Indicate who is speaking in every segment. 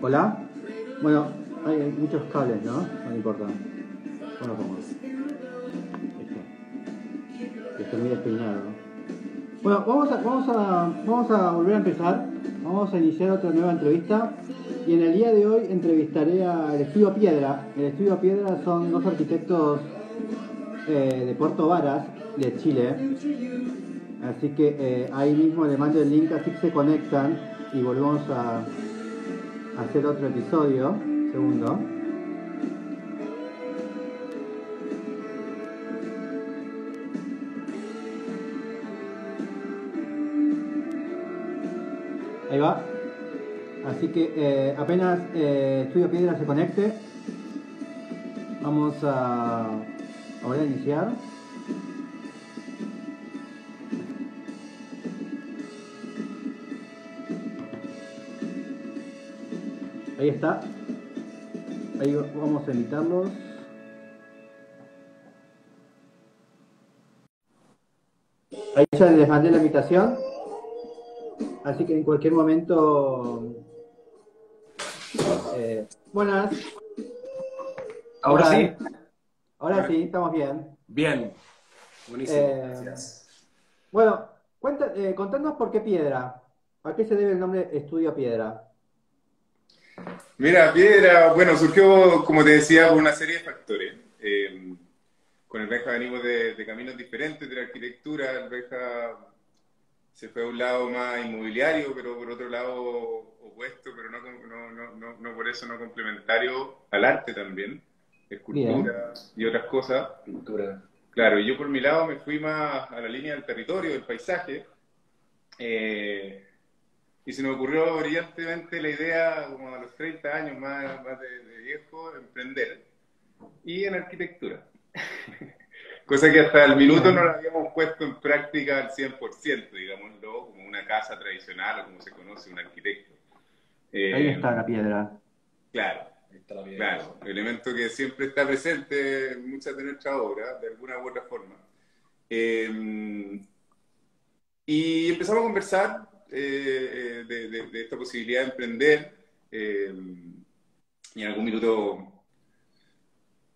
Speaker 1: Hola. Bueno, hay muchos cables, ¿no? No importa. Bueno, como. Estoy muy despeinado. Bueno, vamos a volver a empezar. Vamos a iniciar otra nueva entrevista. Y en el día de hoy entrevistaré al Estudio Piedra. El Estudio Piedra son dos arquitectos de Puerto Varas, de Chile. Así que ahí mismo le mando el link, así que se conectan y volvemos a hacer otro episodio. Segundo. Ahí va. Así que apenas Estudio Piedra se conecte, vamos a volver a iniciar. Ahí está. Ahí vamos a invitarlos. Ahí ya les mandé la invitación. Así que en cualquier momento... buenas.
Speaker 2: Ahora sí.
Speaker 1: Ahora sí, estamos bien.
Speaker 2: Bien. Buenísimo. Gracias.
Speaker 1: Bueno, contanos por qué Piedra. ¿A qué se debe el nombre Estudio Piedra?
Speaker 3: Mira, Piedra, bueno, surgió, como te decía, por una serie de factores. Con el Benja venimos de caminos diferentes de la arquitectura. El Benja se fue a un lado más inmobiliario, pero por otro lado opuesto, pero no por eso no complementario al arte también,
Speaker 1: Bien.
Speaker 3: escultura y otras cosas.
Speaker 2: Pintura.
Speaker 3: Claro, y yo por mi lado me fui más a la línea del territorio, del paisaje. Y se me ocurrió brillantemente la idea, como a los 30 años más de viejo, emprender. Y en arquitectura. Cosa que hasta el minuto no
Speaker 1: Bien.
Speaker 3: la habíamos puesto en práctica al 100%, digámoslo, como una casa tradicional o como se conoce un arquitecto.
Speaker 1: Ahí
Speaker 3: Eh,
Speaker 1: está la piedra.
Speaker 3: claro,
Speaker 2: Ahí está la piedra.
Speaker 3: claro, elemento que siempre está presente en muchas de nuestras obras, de alguna u otra forma. Y empezamos a conversar de esta posibilidad de emprender. Y en algún minuto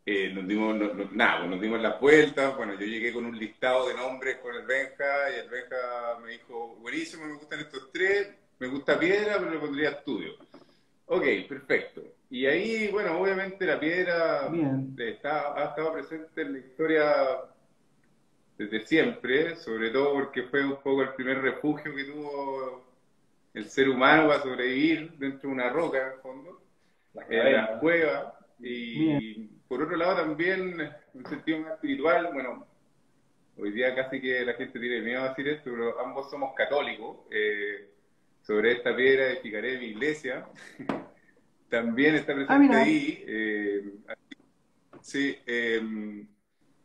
Speaker 3: nos dimos las vueltas. Bueno, yo llegué con un listado de nombres con el Benja y el Benja me dijo, buenísimo, me gustan estos tres, me gusta Piedra, pero le pondría Estudio. Ok, perfecto. Y ahí, bueno, obviamente la piedra
Speaker 1: Bien.
Speaker 3: ha estado presente en la historia desde siempre, sobre todo porque fue un poco el primer refugio que tuvo el ser humano para sobrevivir dentro de una roca, en el fondo,
Speaker 2: Las
Speaker 3: en las
Speaker 2: cavernas.
Speaker 3: cuevas.
Speaker 1: Bien.
Speaker 3: Y por otro lado también, en un sentido más espiritual, bueno, hoy día casi que la gente tiene miedo a decir esto, pero ambos somos católicos. Sobre esta piedra edificaré mi iglesia. También está
Speaker 1: Ah,
Speaker 3: presente
Speaker 1: mira.
Speaker 3: ahí. Sí,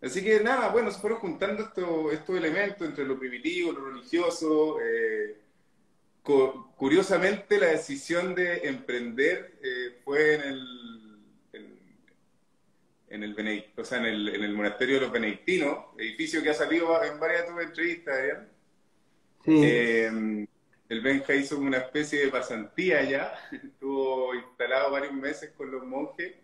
Speaker 3: así que nada, bueno, se fueron juntando estos elementos entre lo primitivo, lo religioso. Curiosamente, la decisión de emprender fue o sea, en el monasterio de los benedictinos, edificio que ha salido en varias de tus entrevistas, ¿ya?
Speaker 1: Sí.
Speaker 3: El Benja hizo una especie de pasantía allá, estuvo instalado varios meses con los monjes,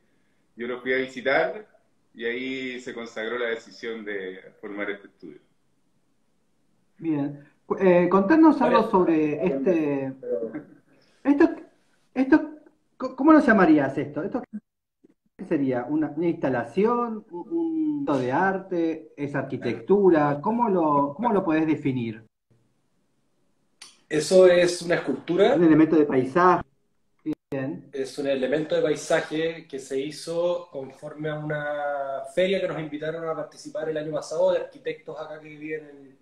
Speaker 3: yo lo fui a visitar y ahí se consagró la decisión de formar este estudio.
Speaker 1: Bien. Contanos algo
Speaker 2: Varias
Speaker 1: sobre este.
Speaker 2: pero
Speaker 1: Esto, ¿cómo lo llamarías esto? ¿Esto qué sería? ¿Una instalación? ¿Un de arte? ¿Es arquitectura? ¿Cómo lo podés definir?
Speaker 2: eso es una
Speaker 1: ¿Un
Speaker 2: escultura,
Speaker 1: elemento de paisaje? Bien.
Speaker 2: es un elemento de paisaje que se hizo conforme a una feria que nos invitaron a participar el año pasado de arquitectos acá que viven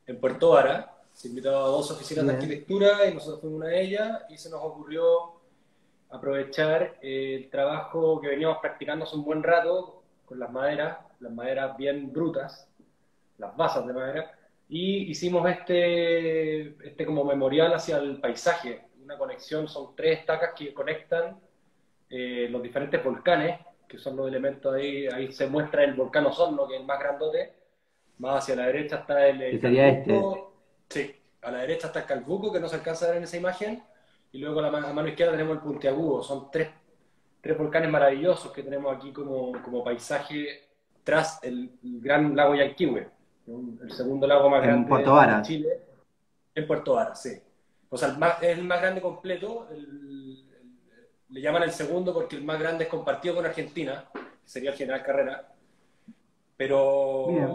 Speaker 2: en Puerto Vara. Se invitaba a dos oficinas de
Speaker 1: Bien.
Speaker 2: arquitectura y nosotros fuimos una de ellas y se nos ocurrió aprovechar el trabajo que veníamos practicando hace un buen rato con las maderas bien brutas, las basas de madera, y hicimos este como memorial hacia el paisaje, una conexión, son tres estacas que conectan los diferentes volcanes, que son los elementos ahí se muestra el volcán Osorno, que es el más grandote, más hacia la derecha está
Speaker 1: Que
Speaker 2: el
Speaker 1: sería este.
Speaker 2: Calbuco, sí, a la derecha está el Calbuco, que no se alcanza a ver en esa imagen, y luego a mano izquierda tenemos el Puntiagudo. Son tres volcanes maravillosos que tenemos aquí como paisaje tras el gran lago Yanquihue, el segundo lago más
Speaker 1: En
Speaker 2: grande
Speaker 1: Puerto
Speaker 2: de
Speaker 1: Varas.
Speaker 2: Chile, en Puerto Varas, sí. O sea, es el más grande completo, le llaman el segundo porque el más grande es compartido con Argentina, que sería el General Carrera, pero
Speaker 1: Bien.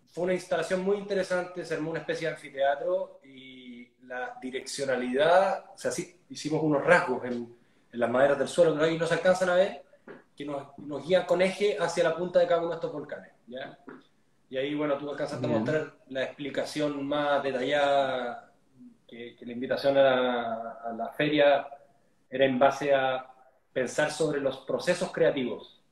Speaker 2: fue una instalación muy interesante, se armó una especie de anfiteatro y la direccionalidad, o sea, sí, hicimos unos rasgos en las maderas del suelo que ahí no se alcanzan a ver, que nos guían con eje hacia la punta de cada uno de estos volcanes, ¿ya? Y ahí, bueno, tú alcanzaste a
Speaker 1: Bien.
Speaker 2: mostrar la explicación más detallada, que la invitación a la feria era en base a pensar sobre los procesos creativos,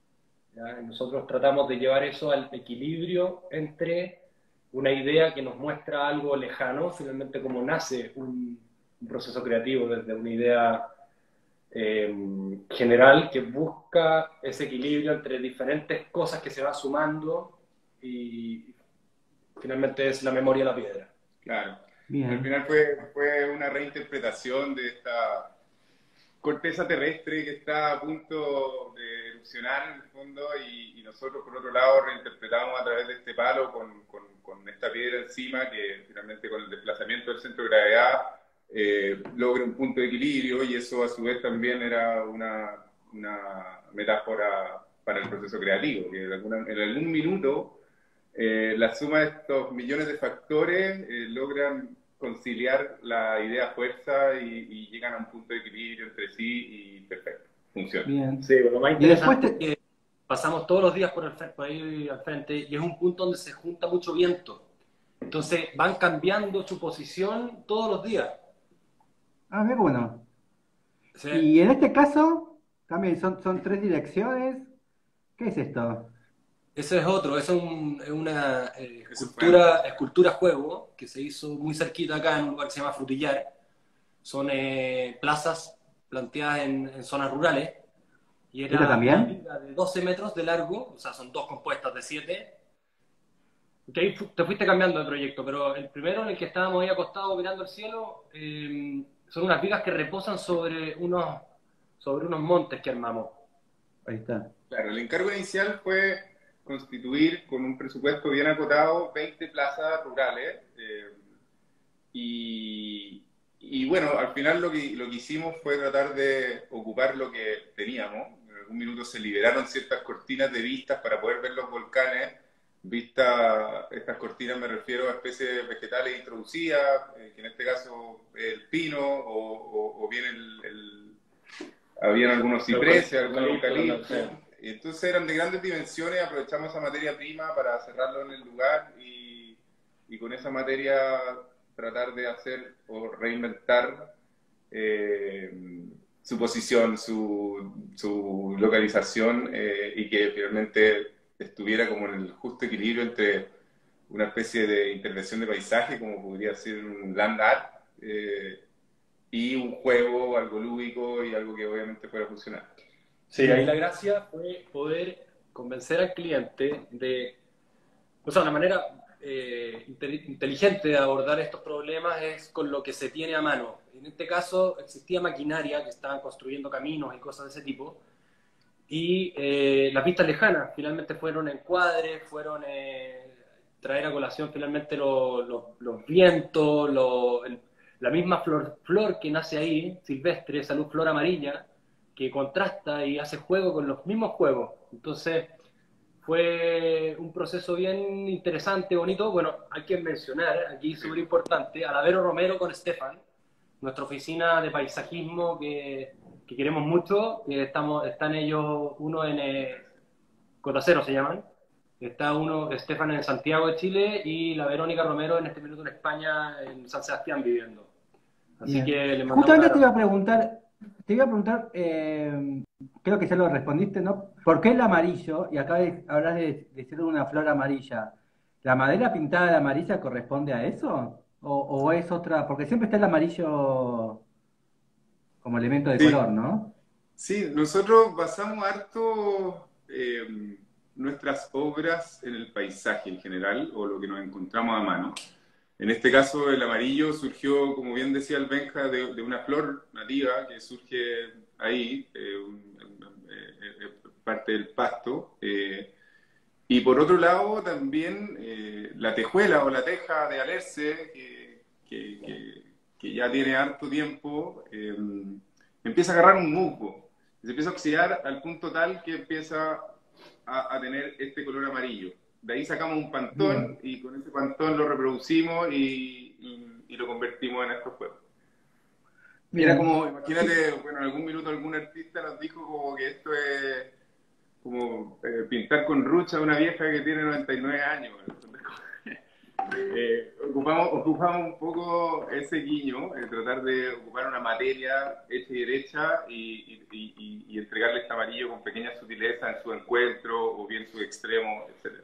Speaker 2: ¿ya? Y nosotros tratamos de llevar eso al equilibrio entre una idea que nos muestra algo lejano, finalmente cómo nace un proceso creativo desde una idea general que busca ese equilibrio entre diferentes cosas que se van sumando y finalmente es la memoria de la piedra.
Speaker 3: Claro. Al
Speaker 1: Bien.
Speaker 3: final fue una reinterpretación de esta corteza terrestre que está a punto de erupcionar en el fondo y nosotros por otro lado reinterpretamos a través de este palo con esta piedra encima que finalmente con el desplazamiento del centro de gravedad logra un punto de equilibrio y eso a su vez también era una metáfora para el proceso creativo, que en algún minuto la suma de estos millones de factores logran conciliar la idea fuerza y llegan a un punto de equilibrio entre sí y perfecto, funciona.
Speaker 1: Bien.
Speaker 2: Sí, lo más
Speaker 1: Y después
Speaker 2: interesante es que pasamos todos los días por ahí al frente y es un punto donde se junta mucho viento. Entonces van cambiando su posición todos los días.
Speaker 1: Ah, mira, bueno.
Speaker 2: O sea,
Speaker 1: Y en este caso, también son tres direcciones. ¿Qué es esto?
Speaker 2: ese es otro, esa es una
Speaker 3: Eso fue antes.
Speaker 2: escultura juego que se hizo muy cerquita acá en un lugar que se llama Frutillar. Son plazas planteadas en zonas rurales y
Speaker 1: ¿Esta
Speaker 2: era una
Speaker 1: también?
Speaker 2: viga de 12 metros de largo, o sea, son dos compuestas de 7. Que ahí te fuiste cambiando de proyecto, pero el primero en el que estábamos ahí acostados mirando el cielo, son unas vigas que reposan sobre unos montes que armamos.
Speaker 1: Ahí está.
Speaker 3: Claro, el encargo inicial fue constituir con un presupuesto bien acotado 20 plazas rurales y bueno, al final lo que hicimos fue tratar de ocupar lo que teníamos. En algún minuto se liberaron ciertas cortinas de vistas para poder ver los volcanes. Estas cortinas me refiero a especies vegetales introducidas, que en este caso el pino o bien habían algunos cipreses, algunos eucaliptos. Y entonces eran de grandes dimensiones, aprovechamos esa materia prima para cerrarlo en el lugar y con esa materia tratar de hacer o reinventar su posición, su localización y que finalmente estuviera como en el justo equilibrio entre una especie de intervención de paisaje, como podría ser un land art, y un juego, algo lúdico y algo que obviamente fuera funcionar.
Speaker 2: Sí, ahí la gracia fue poder convencer al cliente de, o sea, una manera inteligente de abordar estos problemas es con lo que se tiene a mano. En este caso existía maquinaria que estaban construyendo caminos y cosas de ese tipo, y las vistas lejanas finalmente fueron encuadres, fueron traer a colación finalmente los vientos, la misma flor que nace ahí, silvestre, esa luz flor amarilla, que contrasta y hace juego con los mismos juegos. Entonces, fue un proceso bien interesante, bonito. Bueno, hay que mencionar, aquí súper importante, a la Vero Romero con Stefan, nuestra oficina de paisajismo que queremos mucho. Están ellos, uno en Cotacero se llaman, está uno, Stefan en Santiago de Chile y la Verónica Romero en este minuto en España, en San Sebastián viviendo. Así
Speaker 1: Bien.
Speaker 2: que le mandamos un
Speaker 1: Justamente te iba a
Speaker 2: abrazo.
Speaker 1: preguntar, creo que ya lo respondiste, ¿no? ¿Por qué el amarillo? Y acá hablas de ser una flor amarilla. ¿La madera pintada de amarilla corresponde a eso? ¿O es otra? Porque siempre está el amarillo como elemento de
Speaker 3: Sí,
Speaker 1: color, ¿no?
Speaker 3: sí, nosotros basamos harto nuestras obras en el paisaje en general o lo que nos encontramos a mano. En este caso, el amarillo surgió, como bien decía el Benja, de una flor nativa que surge ahí, parte del pasto. Y por otro lado, también la tejuela o la teja de Alerce, que ya tiene harto tiempo, empieza a agarrar un musgo. Se empieza a oxidar al punto tal que empieza a tener este color amarillo. De ahí sacamos un pantón y con ese pantón lo reproducimos y lo convertimos en estos juegos. Era como, imagínate, bueno, en algún minuto algún artista nos dijo como que esto es como pintar con rucha a una vieja que tiene 99 años. Ocupamos un poco ese guiño, tratar de ocupar una materia hecha y derecha y entregarle este amarillo con pequeñas sutilezas en su encuentro o bien su extremo, etc.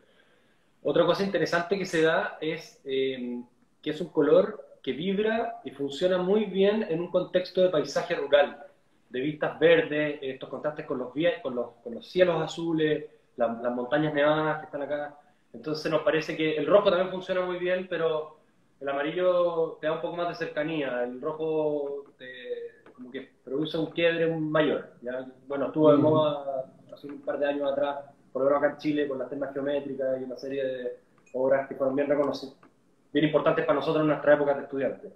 Speaker 2: Otra cosa interesante que se da es que es un color que vibra y funciona muy bien en un contexto de paisaje rural, de vistas verdes, estos contrastes con los cielos azules, las montañas nevadas que están acá. Entonces nos parece que el rojo también funciona muy bien, pero el amarillo te da un poco más de cercanía, el rojo como que produce un quiebre mayor, ¿ya? Bueno, estuvo de moda hace un par de años atrás, por lo menos acá en Chile, con las temas geométricas y una serie de obras que fueron bien reconocidas, bien importantes para nosotros en nuestra época de estudiantes.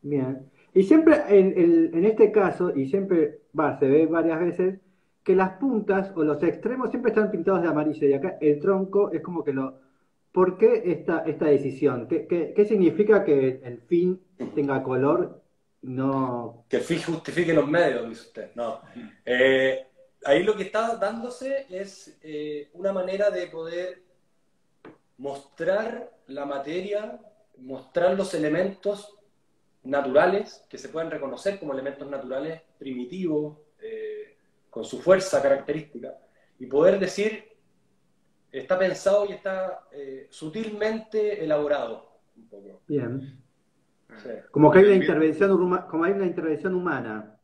Speaker 1: Bien. Y siempre en este caso, y siempre se ve varias veces, que las puntas o los extremos siempre están pintados de amarillo y acá el tronco es como que lo... ¿Por qué esta decisión? ¿Qué significa que el fin tenga color? No...
Speaker 2: Que el fin justifique los medios, dice usted. No. Ahí lo que está dándose es una manera de poder mostrar la materia, mostrar los elementos naturales que se pueden reconocer como elementos naturales primitivos, con su fuerza característica, y poder decir, está pensado y está sutilmente elaborado. Un poco.
Speaker 1: Bien.
Speaker 2: Sí.
Speaker 1: Como que hay una como hay una intervención humana.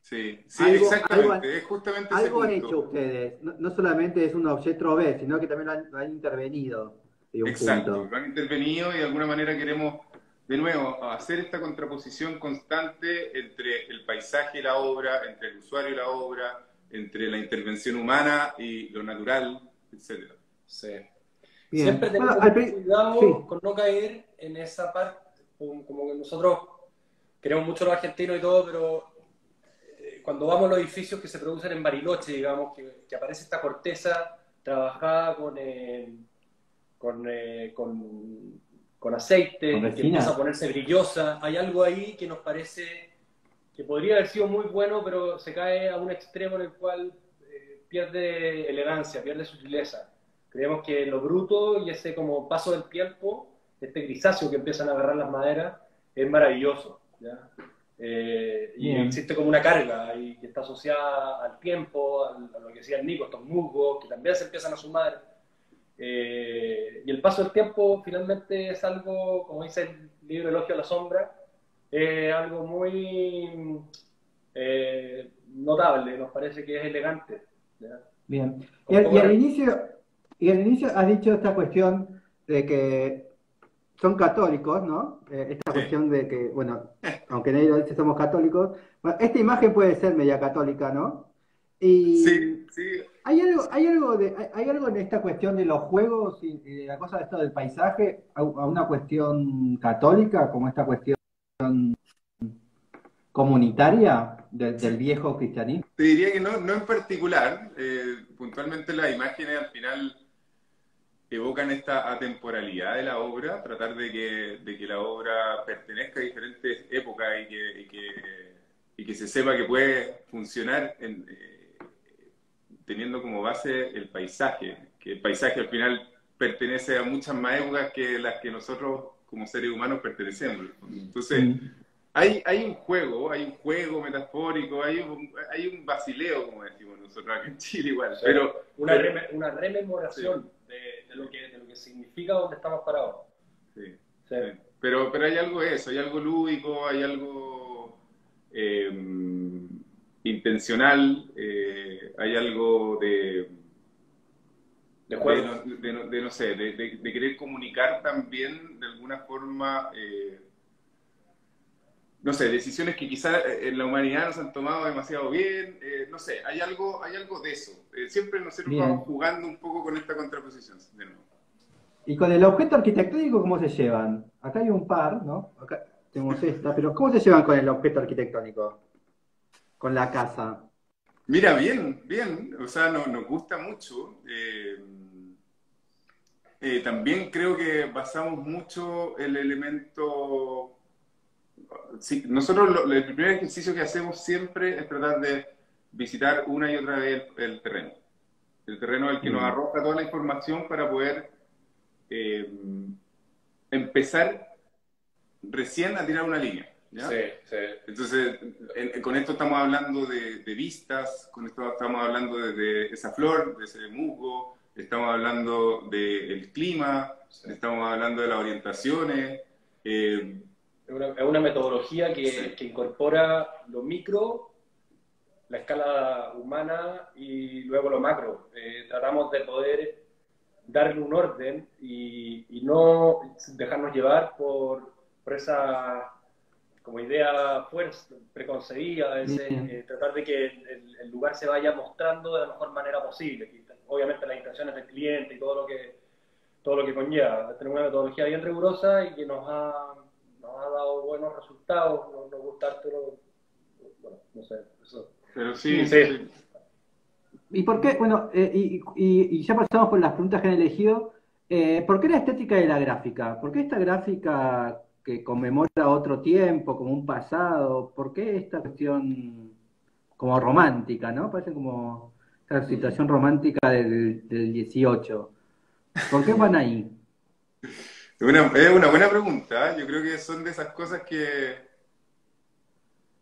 Speaker 3: Sí, sí, exactamente, es justamente ese
Speaker 1: algo han
Speaker 3: punto.
Speaker 1: hecho ustedes, no solamente es un objeto ver, sino que también lo han intervenido de un
Speaker 3: Exacto,
Speaker 1: punto.
Speaker 3: lo han intervenido y de alguna manera queremos, de nuevo, hacer esta contraposición constante entre el paisaje y la obra, entre el usuario y la obra, entre la intervención humana y lo natural, etc.
Speaker 2: Sí.
Speaker 1: Bien.
Speaker 2: Siempre tenemos cuidado con no caer en esa parte, como que nosotros queremos mucho a los argentinos y todo, pero cuando vamos a los edificios que se producen en Bariloche, digamos, que aparece esta corteza trabajada con aceite, que empieza a ponerse brillosa, hay algo ahí que nos parece que podría haber sido muy bueno, pero se cae a un extremo en el cual pierde elegancia, pierde sutileza. Creemos que lo bruto y ese como paso del tiempo, este grisáceo que empiezan a agarrar las maderas, es maravilloso, ¿ya? Y existe como una carga y que está asociada al tiempo, a lo que decía el Nico, estos musgos que también se empiezan a sumar. Y el paso del tiempo finalmente es algo, como dice el libro Elogio a la Sombra, algo muy notable, nos parece que es elegante, ¿ya?
Speaker 1: Bien. Y al inicio has dicho esta cuestión de que son católicos, ¿no? Esta cuestión de que, bueno, aunque nadie lo dice, somos católicos. Bueno, esta imagen puede ser media católica, ¿no? Y
Speaker 3: sí.
Speaker 1: ¿hay algo en esta cuestión de los juegos y de la cosa de esto del paisaje a una cuestión católica, como esta cuestión comunitaria del viejo cristianismo?
Speaker 3: Te diría que no en particular. Puntualmente las imágenes al final evocan esta atemporalidad de la obra, tratar de que la obra pertenezca a diferentes épocas y que se sepa que puede funcionar teniendo como base el paisaje, que el paisaje al final pertenece a muchas más épocas que las que nosotros como seres humanos pertenecemos. Entonces, hay un juego metafórico, hay un basileo, como decimos nosotros acá en Chile igual.
Speaker 2: O sea,
Speaker 3: pero
Speaker 2: una rememoración de lo que significa donde estamos parados.
Speaker 3: Sí. Pero hay algo de eso, hay algo lúdico, hay algo intencional, hay algo
Speaker 2: de juego.
Speaker 3: No sé, de querer comunicar también de alguna forma, no sé, decisiones que quizás en la humanidad no se han tomado demasiado bien, no sé, hay algo de eso. Siempre nosotros vamos
Speaker 1: Bien.
Speaker 3: jugando un poco con esta contraposición, de nuevo.
Speaker 1: ¿Y con el objeto arquitectónico cómo se llevan? Acá hay un par, ¿no? Acá tenemos esta, pero ¿cómo se llevan con el objeto arquitectónico? Con la casa.
Speaker 3: Mira, bien, bien, o sea, nos gusta mucho. También creo que basamos mucho el elemento. Sí, nosotros el primer ejercicio que hacemos siempre es tratar de visitar una y otra vez el terreno. El terreno es el que nos
Speaker 1: Bien.
Speaker 3: arroja toda la información para poder eh, empezar recién a tirar una línea. ¿Ya?
Speaker 2: Sí, sí.
Speaker 3: Entonces, con esto estamos hablando de vistas, con esto estamos hablando de esa flor, de ese musgo, estamos hablando del clima,
Speaker 2: Sí.
Speaker 3: estamos hablando de las orientaciones.
Speaker 2: Es una metodología
Speaker 3: Sí.
Speaker 2: que incorpora lo micro, la escala humana y luego lo macro. Tratamos de poder darle un orden y no dejarnos llevar por esa como idea fuerza, preconcebida, a veces,
Speaker 1: Bien.
Speaker 2: tratar de que el lugar se vaya mostrando de la mejor manera posible. Y, obviamente las intenciones del cliente y todo lo que conlleva. Tenemos una metodología bien rigurosa y que nos ha dado buenos resultados, nos gusta harto, bueno, no sé, eso.
Speaker 3: Pero sí,
Speaker 2: Sí,
Speaker 3: sí.
Speaker 1: ¿Y por qué? Bueno, y ya pasamos por las preguntas que han elegido. ¿Por qué la estética de la gráfica? ¿Por qué esta gráfica que conmemora otro tiempo, como un pasado? ¿Por qué esta cuestión como romántica, ¿no? Parece como esta situación romántica del 18. ¿Por qué van ahí?
Speaker 3: Es una buena pregunta. ¿Eh? Yo creo que son de esas cosas que...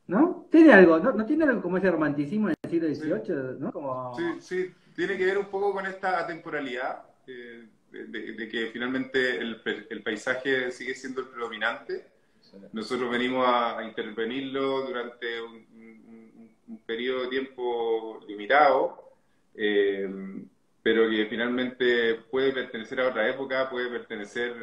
Speaker 1: ¿No? ¿Tiene algo? ¿No tiene algo como ese romanticismo en el siglo
Speaker 3: Sí,
Speaker 1: XVIII? ¿No?
Speaker 3: sí,
Speaker 1: Como...
Speaker 3: sí, tiene que ver un poco con esta atemporalidad, de que finalmente el paisaje sigue siendo el predominante.
Speaker 2: sí.
Speaker 3: Nosotros venimos a intervenirlo durante un periodo de tiempo limitado, eh, pero que finalmente puede pertenecer a otra época, puede pertenecer,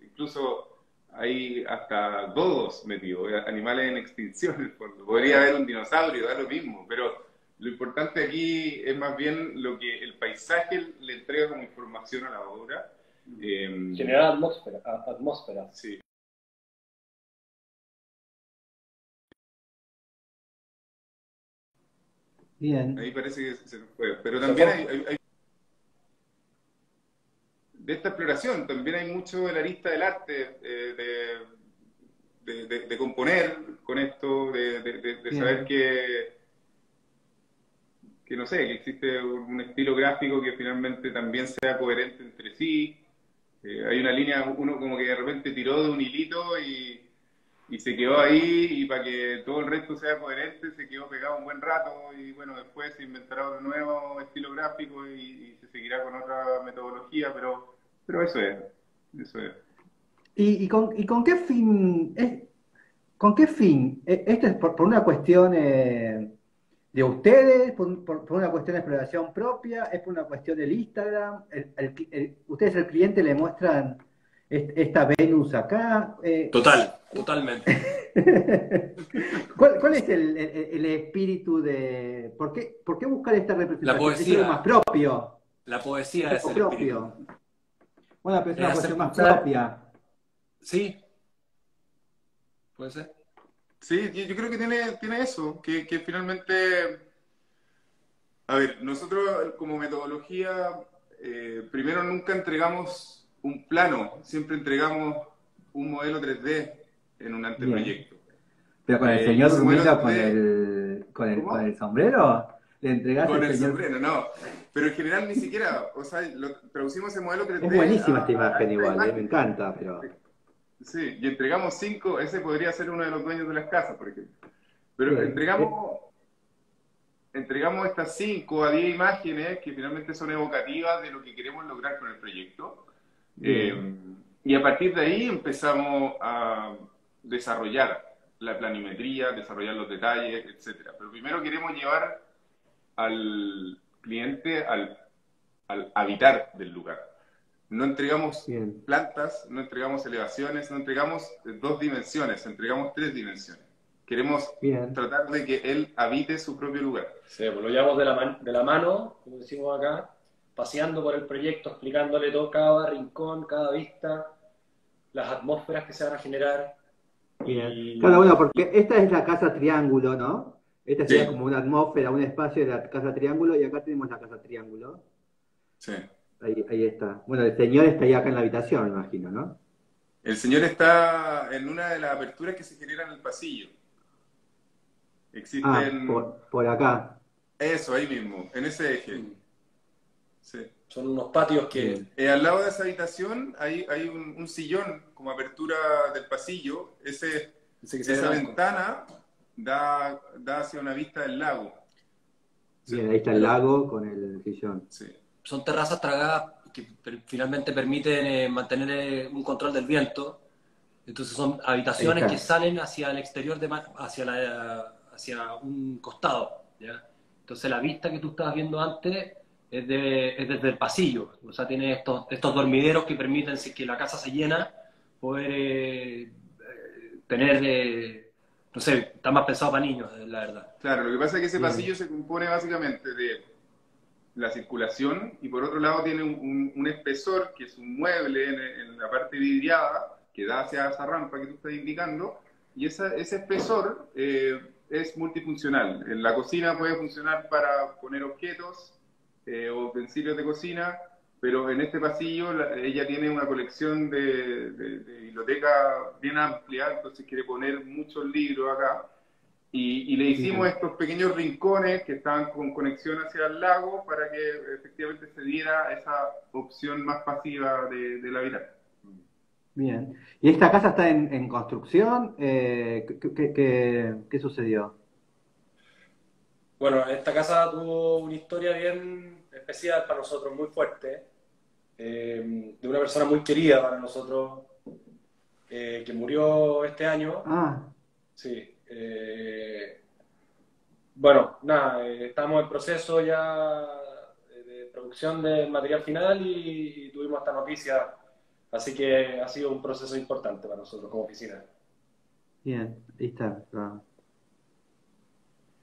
Speaker 3: incluso hay hasta dodos metidos, animales en extinción en el fondo. Podría haber un dinosaurio, da lo mismo, pero lo importante aquí es más bien lo que el paisaje le entrega como información a la obra.
Speaker 2: Generar atmósfera.
Speaker 3: Sí. Ahí
Speaker 1: Bien,
Speaker 3: parece que se nos fue. Pero
Speaker 2: Se
Speaker 3: también
Speaker 2: fue.
Speaker 3: de esta exploración, también hay mucho de la arista del arte, de componer con esto, de saber
Speaker 1: bien.
Speaker 3: que, no sé, que existe un estilo gráfico que finalmente también sea coherente entre sí. Hay una línea, uno como que de repente tiró de un hilito y se quedó ahí, y para que todo el resto sea coherente se quedó pegado un buen rato, y bueno, después se inventará otro nuevo estilo gráfico y se seguirá con otra metodología, pero eso es, eso es.
Speaker 1: Y con qué fin? ¿Con qué fin? ¿Esto es por una cuestión de ustedes? ¿Por una cuestión de exploración propia? ¿Es por una cuestión del Instagram? ¿Ustedes al cliente le muestran esta Venus acá?
Speaker 2: Totalmente.
Speaker 1: ¿Cuál es el espíritu de... por qué buscar esta
Speaker 2: La
Speaker 1: representación? ¿Es algo más
Speaker 2: poesía,
Speaker 1: propio?
Speaker 2: la
Speaker 1: ¿Es
Speaker 2: poesía es
Speaker 1: algo
Speaker 2: el espíritu.
Speaker 1: propio? Bueno, pero es
Speaker 2: Es
Speaker 1: una
Speaker 2: hacer
Speaker 1: cuestión más
Speaker 2: pulsar,
Speaker 1: propia,
Speaker 2: sí, puede ser.
Speaker 3: Sí, yo creo que tiene eso, que finalmente, a ver, nosotros como metodología, primero nunca entregamos un plano, siempre entregamos un modelo 3D en un
Speaker 1: bien.
Speaker 3: anteproyecto.
Speaker 1: Pero con el
Speaker 3: Y
Speaker 1: señor
Speaker 3: ese modelo
Speaker 1: Durmiendo con
Speaker 3: 3D,
Speaker 1: con
Speaker 3: ¿cómo?
Speaker 1: el sombrero, le entregás
Speaker 3: Con
Speaker 1: el
Speaker 3: el
Speaker 1: señor.
Speaker 3: sombrero, no. Pero en general ni siquiera, o sea, traducimos ese modelo
Speaker 1: Es
Speaker 3: 3D
Speaker 1: buenísima esta
Speaker 3: a
Speaker 1: imagen
Speaker 3: esta
Speaker 1: igual, me
Speaker 3: imagen.
Speaker 1: encanta, pero.
Speaker 3: Sí, y entregamos 5, ese podría ser uno de los dueños de las casas, por ejemplo. Pero
Speaker 1: Bien.
Speaker 3: entregamos estas 5 a 10 imágenes que finalmente son evocativas de lo que queremos lograr con el proyecto.
Speaker 1: Bien.
Speaker 3: Y a partir de ahí empezamos a desarrollar la planimetría, desarrollar los detalles, etcétera. Pero primero queremos llevar al cliente al habitar del lugar. No entregamos
Speaker 1: Bien.
Speaker 3: plantas, no entregamos elevaciones, no entregamos 2 dimensiones, entregamos 3 dimensiones. Queremos
Speaker 1: Bien.
Speaker 3: tratar de que él habite su propio lugar.
Speaker 2: Sí, pues lo llevamos de la mano, como decimos acá, paseando por el proyecto, explicándole todo, cada rincón, cada vista, las atmósferas que se van a generar.
Speaker 1: Bien.
Speaker 2: Y,
Speaker 1: Claro, bueno, porque esta es la casa triángulo, ¿no? Esta sería
Speaker 3: Sí,
Speaker 1: como una atmósfera, un espacio de la casa triángulo, y acá tenemos la casa triángulo.
Speaker 3: sí.
Speaker 1: Ahí está. Bueno, el señor está ahí acá en la habitación, me imagino, ¿no?
Speaker 3: El señor está en una de las aperturas que se generan en el pasillo.
Speaker 1: Ah,
Speaker 3: Existen,
Speaker 1: por acá.
Speaker 3: eso, ahí mismo, en ese eje.
Speaker 2: mm,
Speaker 3: Sí.
Speaker 2: son unos patios que...
Speaker 1: Bien.
Speaker 3: Al lado de esa habitación hay un sillón como apertura del pasillo.
Speaker 2: Dice que se ve
Speaker 3: Esa
Speaker 2: blanco.
Speaker 3: ventana da hacia una vista del lago. Sí,
Speaker 1: Bien, ahí está el
Speaker 2: Claro,
Speaker 1: lago con el sillón.
Speaker 3: sí,
Speaker 2: son terrazas tragadas que finalmente permiten mantener un control del viento. Entonces son
Speaker 1: Ahí
Speaker 2: habitaciones que
Speaker 1: está.
Speaker 2: salen hacia el exterior, hacia un costado, ¿ya? Entonces la vista que tú estabas viendo antes es desde el pasillo. O sea, tiene estos dormideros que permiten, si es que la casa se llena, poder tener, no sé, está más pensado para niños, la verdad.
Speaker 3: claro, lo que pasa es que ese
Speaker 1: Bien.
Speaker 3: pasillo se compone básicamente de la circulación y por otro lado tiene un espesor que es un mueble en la parte vidriada que da hacia esa rampa que tú estás indicando y ese espesor es multifuncional. En la cocina puede funcionar para poner objetos o utensilios de cocina, pero en este pasillo ella tiene una colección de biblioteca bien amplia, entonces quiere poner muchos libros acá. Y le hicimos
Speaker 1: Bien.
Speaker 3: estos pequeños rincones que estaban con conexión hacia el lago para que efectivamente se diera esa opción más pasiva de la vida.
Speaker 1: Bien. ¿Y esta casa está en construcción? ¿Qué sucedió?
Speaker 2: Bueno, esta casa tuvo una historia bien especial para nosotros, muy fuerte, de una persona muy querida para nosotros, que murió este año.
Speaker 1: Ah,
Speaker 2: Sí. Bueno, nada, estamos en proceso ya de producción del material final y tuvimos esta noticia, así que ha sido un proceso importante para nosotros como oficina.
Speaker 1: bien. Ahí está. Ah.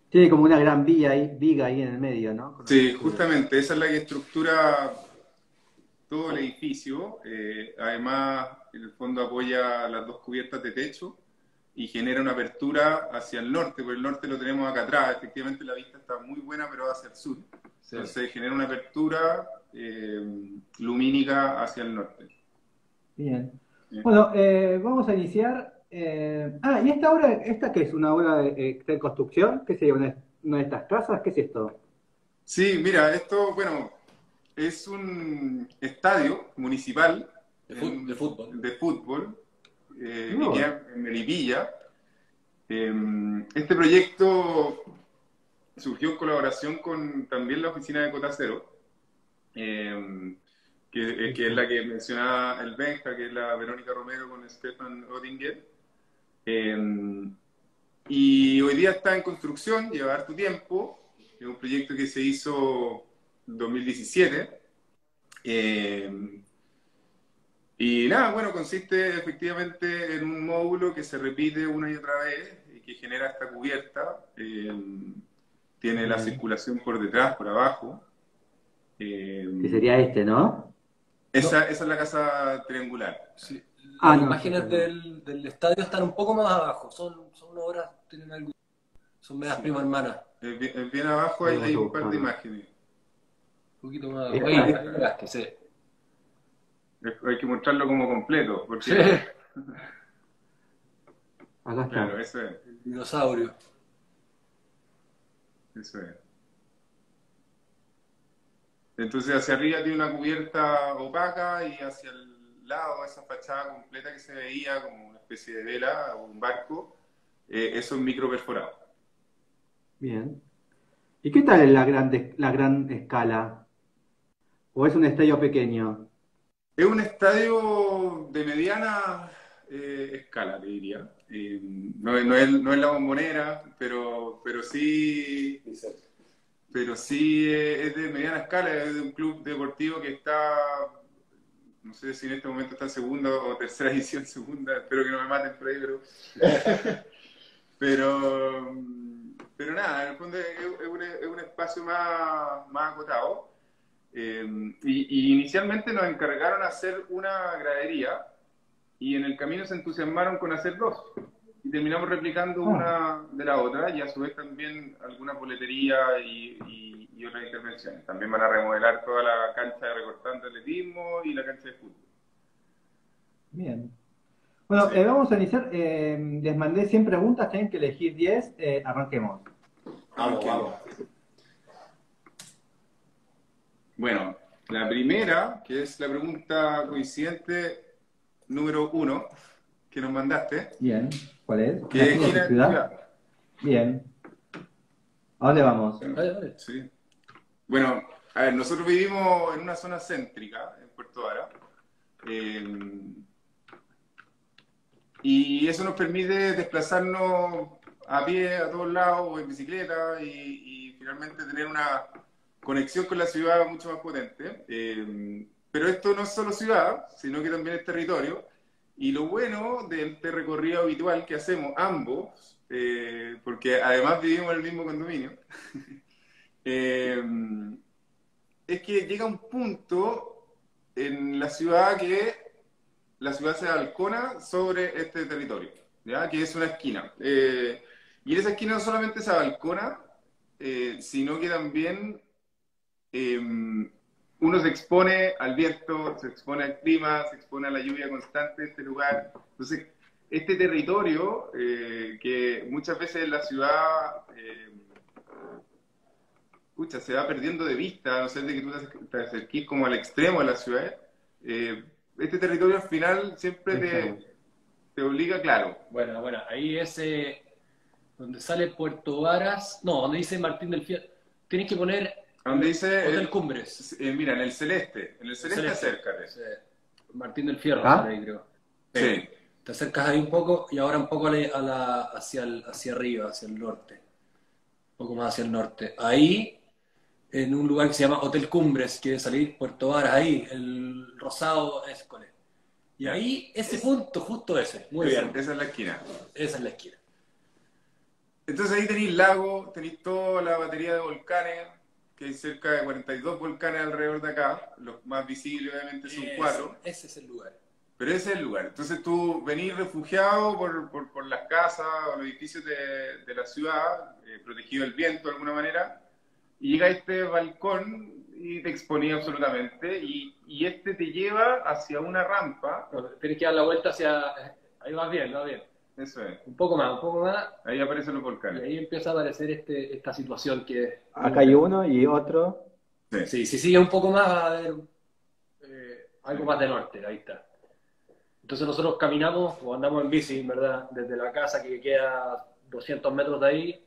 Speaker 1: Tiene como una gran viga ahí en el medio, ¿no? Con una
Speaker 3: Sí,
Speaker 1: estructura.
Speaker 3: justamente, esa es la que estructura todo el edificio. Además, en el fondo apoya las 2 cubiertas de techo y genera una apertura hacia el norte, porque el norte lo tenemos acá atrás. Efectivamente, la vista está muy buena, pero hacia el sur.
Speaker 2: Sí.
Speaker 3: Entonces, genera una apertura lumínica hacia el norte.
Speaker 1: Bien.
Speaker 3: ¿Sí?
Speaker 1: Bueno, vamos a iniciar. ¿Y esta obra, esta qué es? ¿Una obra está en construcción? ¿Qué sería? ¿Una de estas casas? ¿Qué es esto?
Speaker 3: Sí, mira, esto, bueno, es un estadio municipal
Speaker 2: De fútbol.
Speaker 3: de fútbol que
Speaker 1: No.
Speaker 3: queda en Melipilla. Este proyecto surgió en colaboración con también la oficina de Cotacero, que es la que mencionaba el Benja, que es la Verónica Romero con Stefan Oettinger. Y hoy día está en construcción, lleva harto tiempo. Es un proyecto que se hizo en 2017. Y nada, bueno, consiste efectivamente en un módulo que se repite una y otra vez y que genera esta cubierta. Tiene la
Speaker 1: Bien.
Speaker 3: circulación por detrás, por abajo.
Speaker 1: Que sería este, ¿no?
Speaker 2: No,
Speaker 3: Esa es la casa triangular.
Speaker 2: sí,
Speaker 1: Ah,
Speaker 2: las
Speaker 1: no,
Speaker 2: imágenes
Speaker 1: no.
Speaker 2: del estadio están un poco más abajo, son obras, tienen algo, son medias
Speaker 3: Sí.
Speaker 2: prima hermana.
Speaker 3: Bien abajo
Speaker 1: Ahí
Speaker 3: hay
Speaker 1: vamos a
Speaker 3: un par de
Speaker 1: buscarlo.
Speaker 3: imágenes.
Speaker 2: Un poquito más abajo.
Speaker 1: Esta,
Speaker 2: Ahí llegaste, sí.
Speaker 3: Hay que mostrarlo como completo,
Speaker 2: Sí,
Speaker 3: porque,
Speaker 1: acá
Speaker 3: claro,
Speaker 1: está.
Speaker 3: eso es.
Speaker 2: el dinosaurio.
Speaker 3: Eso es. Entonces hacia arriba tiene una cubierta opaca y hacia el lado, esa fachada completa que se veía como una especie de vela o un barco, eso es micro perforado.
Speaker 1: Bien. ¿Y qué tal es la gran escala? ¿O es un estadio pequeño?
Speaker 3: Es un estadio de mediana escala, te diría. No es la Bombonera, pero sí, pero sí es de mediana escala, es de un club deportivo que está, no sé si en este momento está en segunda o tercera edición, segunda, espero que no me maten por ahí, pero, pero nada, en el fondo es un espacio más acotado. Y inicialmente nos encargaron hacer una gradería y en el camino se entusiasmaron con hacer dos. Y terminamos replicando una de la otra y a su vez también alguna boletería y otras intervenciones. También van a remodelar toda la cancha de recortante de atletismo y la cancha de fútbol.
Speaker 1: Bien. Bueno,
Speaker 3: Sí.
Speaker 1: vamos a iniciar. Les mandé 100 preguntas, tienen que elegir 10. Arranquemos.
Speaker 2: Vamos.
Speaker 3: Bueno, la primera, que es la pregunta coincidente número 1 que nos mandaste.
Speaker 1: Bien. ¿Cuál es?
Speaker 3: ¿Qué
Speaker 1: ¿La
Speaker 3: esquina de tu ciudad?
Speaker 1: Bien. ¿A dónde vamos?
Speaker 2: Dale.
Speaker 3: Sí. Bueno, a ver, nosotros vivimos en una zona céntrica, en Puerto Vara, y eso nos permite desplazarnos a pie a todos lados o en bicicleta y finalmente tener una conexión con la ciudad mucho más potente. Pero esto no es solo ciudad, sino que también es territorio. Y lo bueno de este recorrido habitual que hacemos ambos, porque además vivimos en el mismo condominio, es que llega un punto en la ciudad que la ciudad se balcona sobre este territorio, ¿ya? Que es una esquina. Y en esa esquina no solamente se balcona, sino que también uno se expone al viento, se expone al clima, se expone a la lluvia constante de este lugar. Entonces, este territorio, que muchas veces en la ciudad se va perdiendo de vista, a no ser de que tú te acerques como al extremo de la ciudad, este territorio al final siempre te obliga, claro.
Speaker 2: Bueno, ahí es donde sale Puerto Varas, no, donde dice Martín del Fierro. Tienes que poner
Speaker 3: Donde dice
Speaker 2: Hotel Cumbres.
Speaker 3: Mira, en el celeste acércate.
Speaker 2: Sí. Martín del Fierro sale ahí, creo.
Speaker 3: Sí.
Speaker 2: Te acercas ahí un poco y ahora un poco hacia arriba, hacia el norte. Un poco más hacia el norte. Ahí, en un lugar que se llama Hotel Cumbres, quiere salir Puerto Varas, ahí, el Rosado École. Y ahí, ese punto, justo ese. Muy bien.
Speaker 3: Esa es la esquina.
Speaker 2: Esa es la esquina.
Speaker 3: Entonces ahí tenéis lago, tenéis toda la batería de volcanes, que hay cerca de 42 volcanes alrededor de acá. Los más visibles obviamente son 4.
Speaker 2: Ese es el lugar.
Speaker 3: Pero ese es el lugar. Entonces tú venís refugiado por las casas o los edificios de la ciudad, protegido del viento de alguna manera, y llega a este balcón y te exponía absolutamente, y este te lleva hacia una rampa.
Speaker 2: No, tienes que dar la vuelta hacia... Ahí vas bien.
Speaker 3: Eso es.
Speaker 2: Un poco más.
Speaker 3: Ahí aparecen los volcanes.
Speaker 2: Y ahí empieza a aparecer esta situación que...
Speaker 1: Acá hay uno y otro.
Speaker 2: Sí, si sigue un poco más va a haber algo más de norte, ahí está. Entonces nosotros caminamos o andamos en bici, ¿verdad? Desde la casa que queda 200 metros de ahí,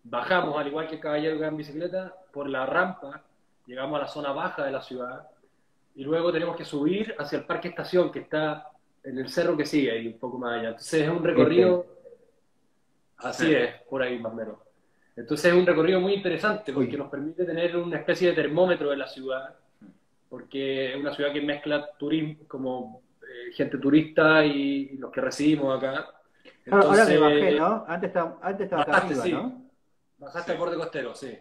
Speaker 2: bajamos al igual que el caballero que va en bicicleta, por la rampa, llegamos a la zona baja de la ciudad y luego tenemos que subir hacia el parque estación que está en el cerro que sigue ahí un poco más allá. Entonces es un recorrido, así es, por ahí más o menos. Entonces es un recorrido muy interesante porque nos permite tener una especie de termómetro de la ciudad, porque es una ciudad que mezcla turismo, como gente turista y los que recibimos acá.
Speaker 1: Entonces, ahora me
Speaker 2: Entonces,
Speaker 1: bajé, ¿no? Antes estaba acá
Speaker 2: bajaste,
Speaker 1: arriba,
Speaker 2: sí.
Speaker 1: ¿no?
Speaker 2: Bajaste al borde costero, sí.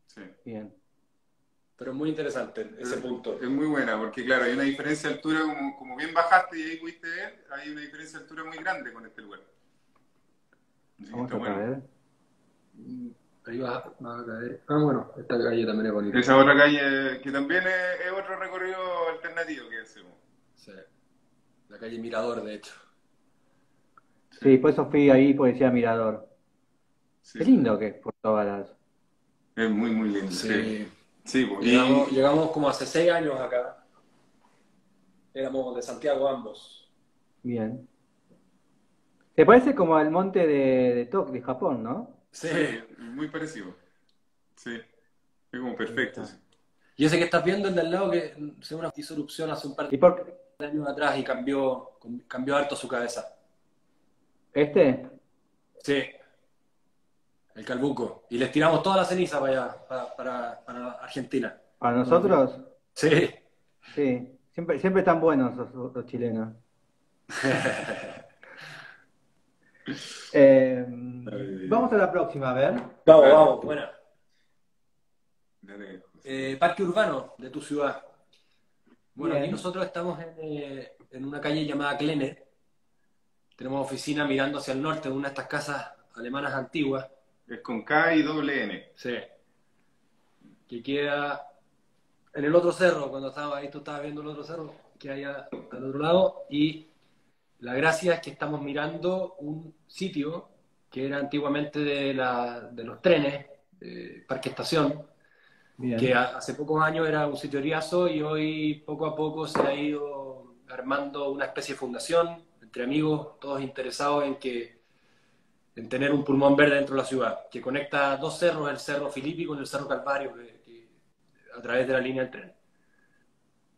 Speaker 3: Sí.
Speaker 1: Bien.
Speaker 2: Pero es muy interesante ese punto.
Speaker 3: Es muy buena, porque claro, hay una diferencia de altura, como bien bajaste y ahí pudiste ver, hay una diferencia de altura muy grande con este lugar. Así que
Speaker 1: Vamos
Speaker 3: está
Speaker 1: a ver.
Speaker 2: Ahí vas a caer. Ah, bueno, esta calle también es bonita.
Speaker 3: Esa otra calle, que también es otro recorrido alternativo que hacemos.
Speaker 2: Sí. La calle Mirador, de hecho.
Speaker 1: Sí, por eso fui ahí, porque decía Mirador.
Speaker 3: Sí.
Speaker 1: Qué lindo que es Puerto Varas.
Speaker 3: Es muy, muy lindo.
Speaker 2: Sí.
Speaker 3: Sí, pues,
Speaker 2: Llegamos como hace 6 años acá. Éramos de Santiago ambos.
Speaker 1: Bien. Se parece como al monte de Japón, ¿no?
Speaker 2: Sí.
Speaker 3: Muy parecido. Sí. Es como perfecto. Sí.
Speaker 2: Y ese que estás viendo, el de al lado, que según hizo erupción hace un par
Speaker 1: ¿Y por qué?
Speaker 2: de años atrás y cambió harto su cabeza.
Speaker 1: ¿Este?
Speaker 2: Sí. el Calbuco. Y les tiramos toda la ceniza para allá, para Argentina.
Speaker 1: ¿Para nosotros?
Speaker 2: Sí.
Speaker 1: Sí. Siempre están buenos los chilenos. Vamos a la próxima, a ver.
Speaker 2: Vamos, buena.
Speaker 3: Dale, José.
Speaker 2: Parque urbano de tu ciudad. Bueno,
Speaker 1: Bien.
Speaker 2: aquí nosotros estamos en una calle llamada Klenner. Tenemos oficina mirando hacia el norte de una de estas casas alemanas antiguas.
Speaker 3: Es con K y doble N.
Speaker 2: Sí. Que queda en el otro cerro, cuando estaba ahí, tú estabas viendo el otro cerro, que hay al otro lado. Y la gracia es que estamos mirando un sitio que era antiguamente de los trenes, Parque Estación,
Speaker 1: Bien.
Speaker 2: que hace pocos años era un sitio eriazo y hoy poco a poco se ha ido armando una especie de fundación entre amigos, todos interesados en tener un pulmón verde dentro de la ciudad, que conecta dos cerros, el Cerro Filippi con el Cerro Calvario, a través de la línea del tren.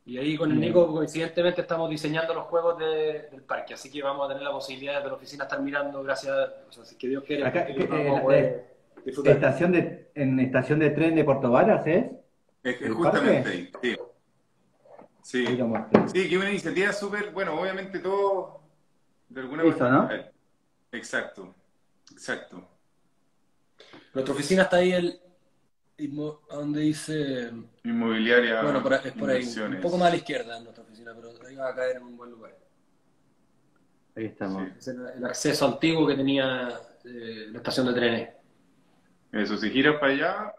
Speaker 2: Y ahí con el
Speaker 1: Bien.
Speaker 2: Nico, coincidentemente, estamos diseñando los juegos del parque, así que vamos a tener la posibilidad de la oficina estar mirando, gracias a, o sea, si que Dios quiere,
Speaker 1: Acá,
Speaker 2: vamos a poder disfrutar.
Speaker 1: en estación de tren de Puerto Varas, ¿es?
Speaker 3: Es que
Speaker 1: ¿El
Speaker 3: justamente
Speaker 1: parque?
Speaker 3: ahí, sí.
Speaker 1: Ahí lo mostré.
Speaker 3: Sí, que una iniciativa súper, bueno, obviamente todo de alguna
Speaker 1: Eso, ¿no?
Speaker 3: manera. Exacto.
Speaker 2: Nuestra oficina está ahí, donde dice,
Speaker 3: Inmobiliaria,
Speaker 2: bueno, es por ahí, un
Speaker 3: inversiones.
Speaker 2: poco más a la izquierda en nuestra oficina, pero ahí va a caer en un buen lugar.
Speaker 1: Ahí estamos.
Speaker 3: Sí.
Speaker 2: Es el acceso antiguo que tenía la estación de trenes.
Speaker 3: Eso, si giras para allá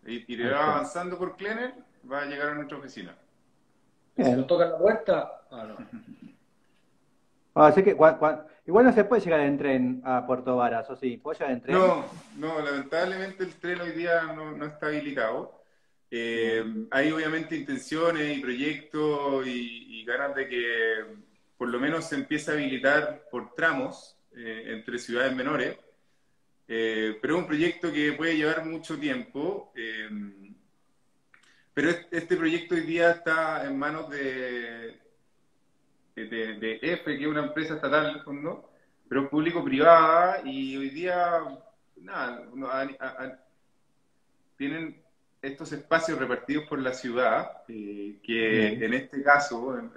Speaker 3: y te
Speaker 1: Ahí
Speaker 3: vas
Speaker 1: está.
Speaker 3: avanzando por Klenner, vas a llegar a nuestra oficina.
Speaker 2: Y si
Speaker 1: Bien.
Speaker 2: nos tocan la puerta, no.
Speaker 1: Así que igual no se puede llegar en tren a Puerto Varas, ¿o sí? ¿Puedo llegar en tren?
Speaker 3: No, lamentablemente el tren hoy día no está habilitado. Hay obviamente intenciones y proyectos y ganas de que por lo menos se empiece a habilitar por tramos entre ciudades menores, pero es un proyecto que puede llevar mucho tiempo. Pero este proyecto hoy día está en manos de EFE, que es una empresa estatal en el fondo, pero es público-privada, y hoy día, nada, tienen estos espacios repartidos por la ciudad, que
Speaker 1: Bien.
Speaker 3: en este caso, en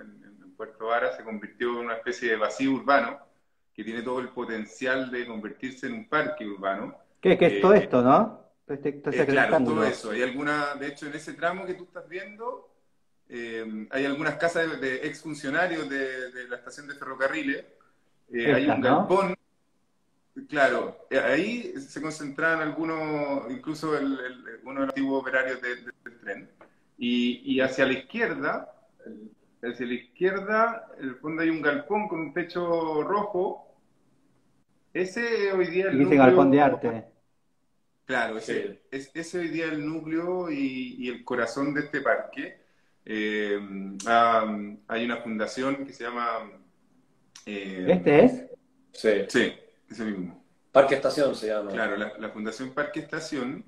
Speaker 3: Puerto Vara, se convirtió en una especie de vacío urbano, que tiene todo el potencial de convertirse en un parque urbano.
Speaker 1: ¿Qué es todo esto, no? Todo ese
Speaker 3: Claro, todo
Speaker 1: rectángulo.
Speaker 3: eso. Hay de hecho, en ese tramo que tú estás viendo, hay algunas casas de exfuncionarios de la estación de ferrocarriles. Hay
Speaker 1: Estas,
Speaker 3: un
Speaker 1: ¿no?
Speaker 3: galpón. Claro, ahí se concentraban algunos, incluso uno de los antiguos operarios del tren. Y hacia la izquierda, en el fondo hay un galpón con un techo rojo. Ese hoy día
Speaker 1: Y
Speaker 3: el
Speaker 1: dice
Speaker 3: núcleo.
Speaker 1: galpón de arte.
Speaker 3: Claro, ese hoy día el núcleo y el corazón de este parque. Hay una fundación que se llama...
Speaker 1: ¿Este es?
Speaker 3: Sí, ese mismo.
Speaker 2: Parque Estación se llama.
Speaker 3: Claro, la Fundación Parque Estación